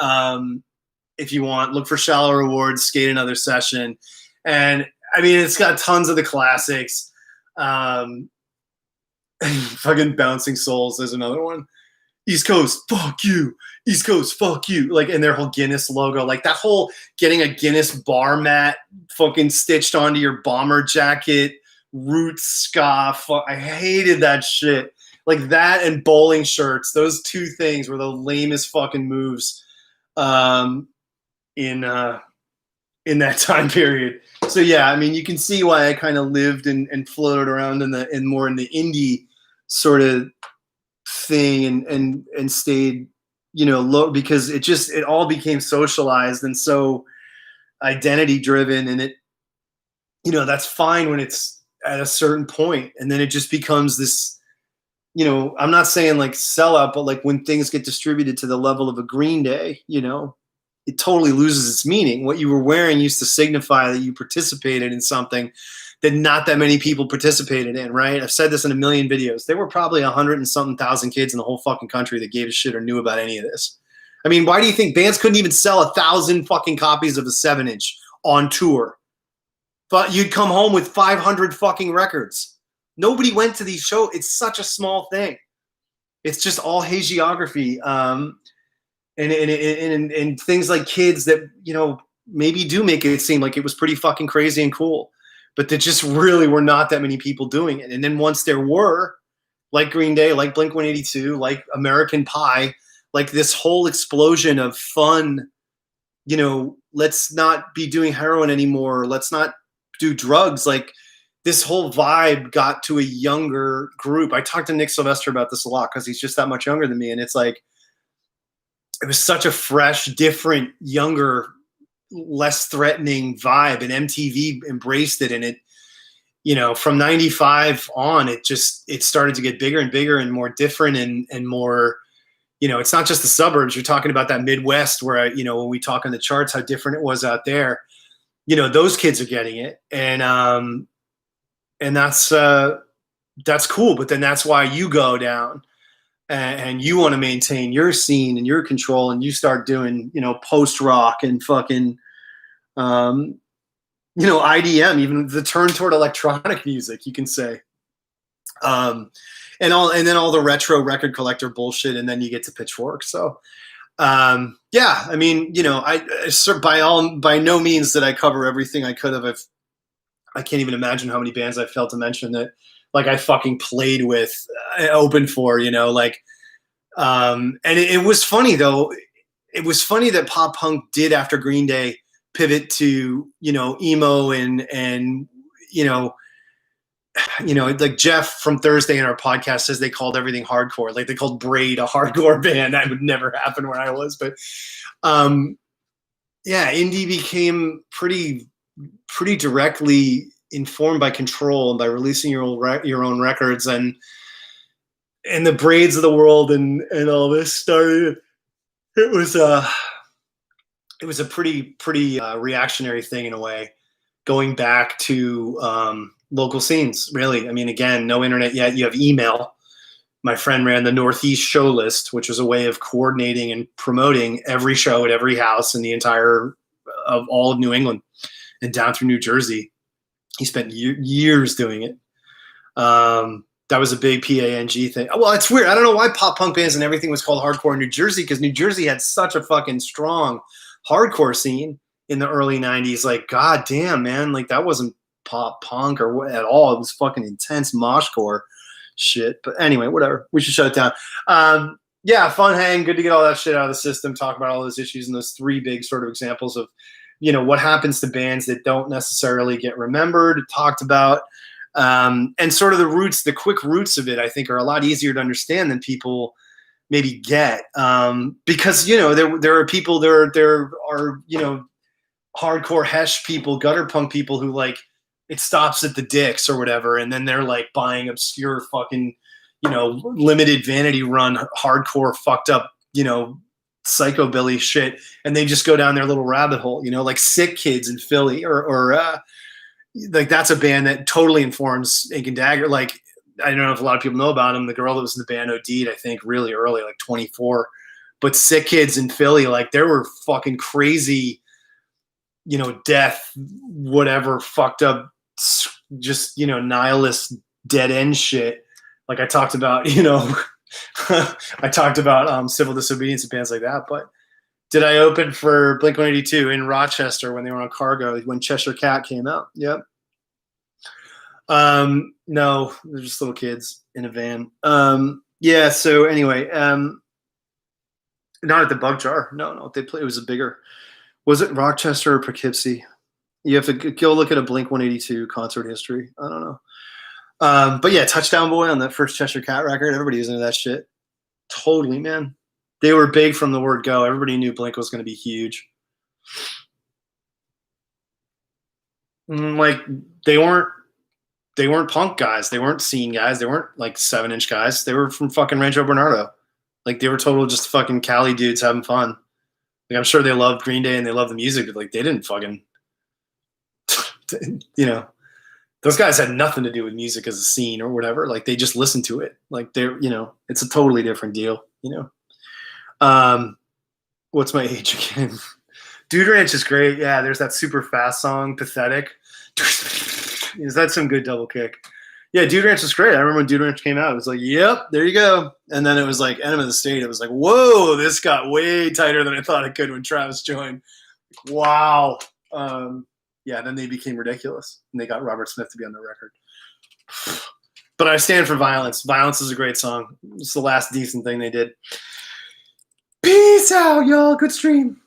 if you want. Look for Shallow Rewards, Skate Another Session, and I mean it's got tons of the classics. Fucking Bouncing Souls is another one. East Coast, fuck you. East Coast, fuck you. Like, and their whole Guinness logo, like that whole getting a Guinness bar mat fucking stitched onto your bomber jacket, roots ska. I hated that shit. Like that and bowling shirts. Those 2 things were the lamest fucking moves in that time period. So yeah, I mean, you can see why I kind of lived and floated around in more in the indie sort of thing and stayed, you know, low, because it all became socialized and so identity driven, and it, you know, that's fine when it's at a certain point, and then it just becomes this, you know, I'm not saying like sellout, but like when things get distributed to the level of a Green Day, you know, it totally loses its meaning. What you were wearing used to signify that you participated in something that not that many people participated in, right? I've said this in a million videos. There were probably 100 and something thousand kids in the whole fucking country that gave a shit or knew about any of this. I mean, why do you think bands couldn't even sell 1,000 fucking copies of a 7-inch on tour? But you'd come home with 500 fucking records. Nobody went to these shows. It's such a small thing. It's just all hagiography. And things like kids that, you know, maybe do make it seem like it was pretty fucking crazy and cool. But there just really were not that many people doing it. And then once there were, like Green Day, like Blink-182, like American Pie, like this whole explosion of fun, you know, let's not be doing heroin anymore. Let's not do drugs. Like this whole vibe got to a younger group. I talked to Nick Sylvester about this a lot because he's just that much younger than me. And it's like, it was such a fresh, different, younger, less threatening vibe, and MTV embraced it. And it, you know, from 95 on, it started to get bigger and bigger and more different and more, you know, it's not just the suburbs. You're talking about that Midwest where, you know, when we talk on the charts, how different it was out there, you know, those kids are getting it. And that's cool. But then that's why you go down and you want to maintain your scene and your control, and you start doing, you know, post rock and fucking, you know, IDM, even the turn toward electronic music, you can say, and then all the retro record collector bullshit, and then you get to Pitchfork. So, yeah, I mean, you know, by no means did I cover everything I could have. I can't even imagine how many bands I failed to mention that, like, I fucking played with, opened for, you know, like, and it was funny though. It was funny that pop punk did, after Green Day, pivot to, you know, emo and, you know, like Jeff from Thursday in our podcast says they called everything hardcore. Like they called Braid a hardcore band. That would never happen where I was. But, yeah, indie became pretty directly informed by Control and by releasing your own records. And and the Braids of the world and all this started. It was a pretty reactionary thing in a way, going back to local scenes. Really, I mean, again, no internet yet. You have email. My friend ran the Northeast show list, which was a way of coordinating and promoting every show at every house in the entire of all of New England and down through New Jersey. He spent years doing it. That was a big PANG thing. Well, it's weird. I don't know why pop punk bands and everything was called hardcore in New Jersey, because New Jersey had such a fucking strong hardcore scene in the early 90s. Like, god damn, man. Like, that wasn't pop punk or at all. It was fucking intense moshcore shit. But anyway, whatever. We should shut it down. Yeah, fun hang. Good to get all that shit out of the system. Talk about all those issues and those three big sort of examples of, you know, what happens to bands that don't necessarily get remembered, talked about. And sort of the roots, the quick roots of it, I think, are a lot easier to understand than people maybe get. Because, you know, there are people, there are, you know, hardcore hesh people, gutter punk people who, like, it stops at the Dicks or whatever, and then they're like buying obscure fucking, you know, limited Vanity Run hardcore fucked up, you know, psychobilly shit, and they just go down their little rabbit hole, you know, like Sick Kids in Philly, or like, that's a band that totally informs Ink and Dagger. Like, I don't know if a lot of people know about them. The girl that was in the band OD'd, I think, really early, like 24. But Sick Kids in Philly, like, there were fucking crazy, you know, death, whatever, fucked up, just, you know, nihilist dead end shit. Like I talked about, you know, I talked about Civil Disobedience and bands like that. But did I open for Blink-182 in Rochester when they were on Cargo, when Cheshire Cat came out? Yep. No, they're just little kids in a van. Yeah, so anyway, not at the Bug Jar. No, they play. It was a bigger. Was it Rochester or Poughkeepsie? You have to go look at a Blink-182 concert history. I don't know. But yeah, Touchdown Boy on that first Cheshire Cat record. Everybody was into that shit. Totally, man. They were big from the word go. Everybody knew Blink was going to be huge. Like, they weren't punk guys. They weren't scene guys. They weren't like 7-inch guys. They were from fucking Rancho Bernardo. Like, they were total just fucking Cali dudes having fun. Like, I'm sure they loved Green Day and they loved the music, but like, they didn't fucking, you know, those guys had nothing to do with music as a scene or whatever. Like, they just listened to it. Like, they're, you know, it's a totally different deal, you know. What's my age again? Dude Ranch is great. Yeah, there's that super fast song, Pathetic. Is that some good double kick? Yeah, Dude Ranch is great. I remember when Dude Ranch came out, it was like, yep, there you go. And then it was like Enema of the State. It was like, whoa, this got way tighter than I thought it could when Travis joined. Wow. Yeah, then they became ridiculous, and they got Robert Smith to be on the record. But I stand for Violence. Violence is a great song. It's the last decent thing they did. Peace out, y'all. Good stream.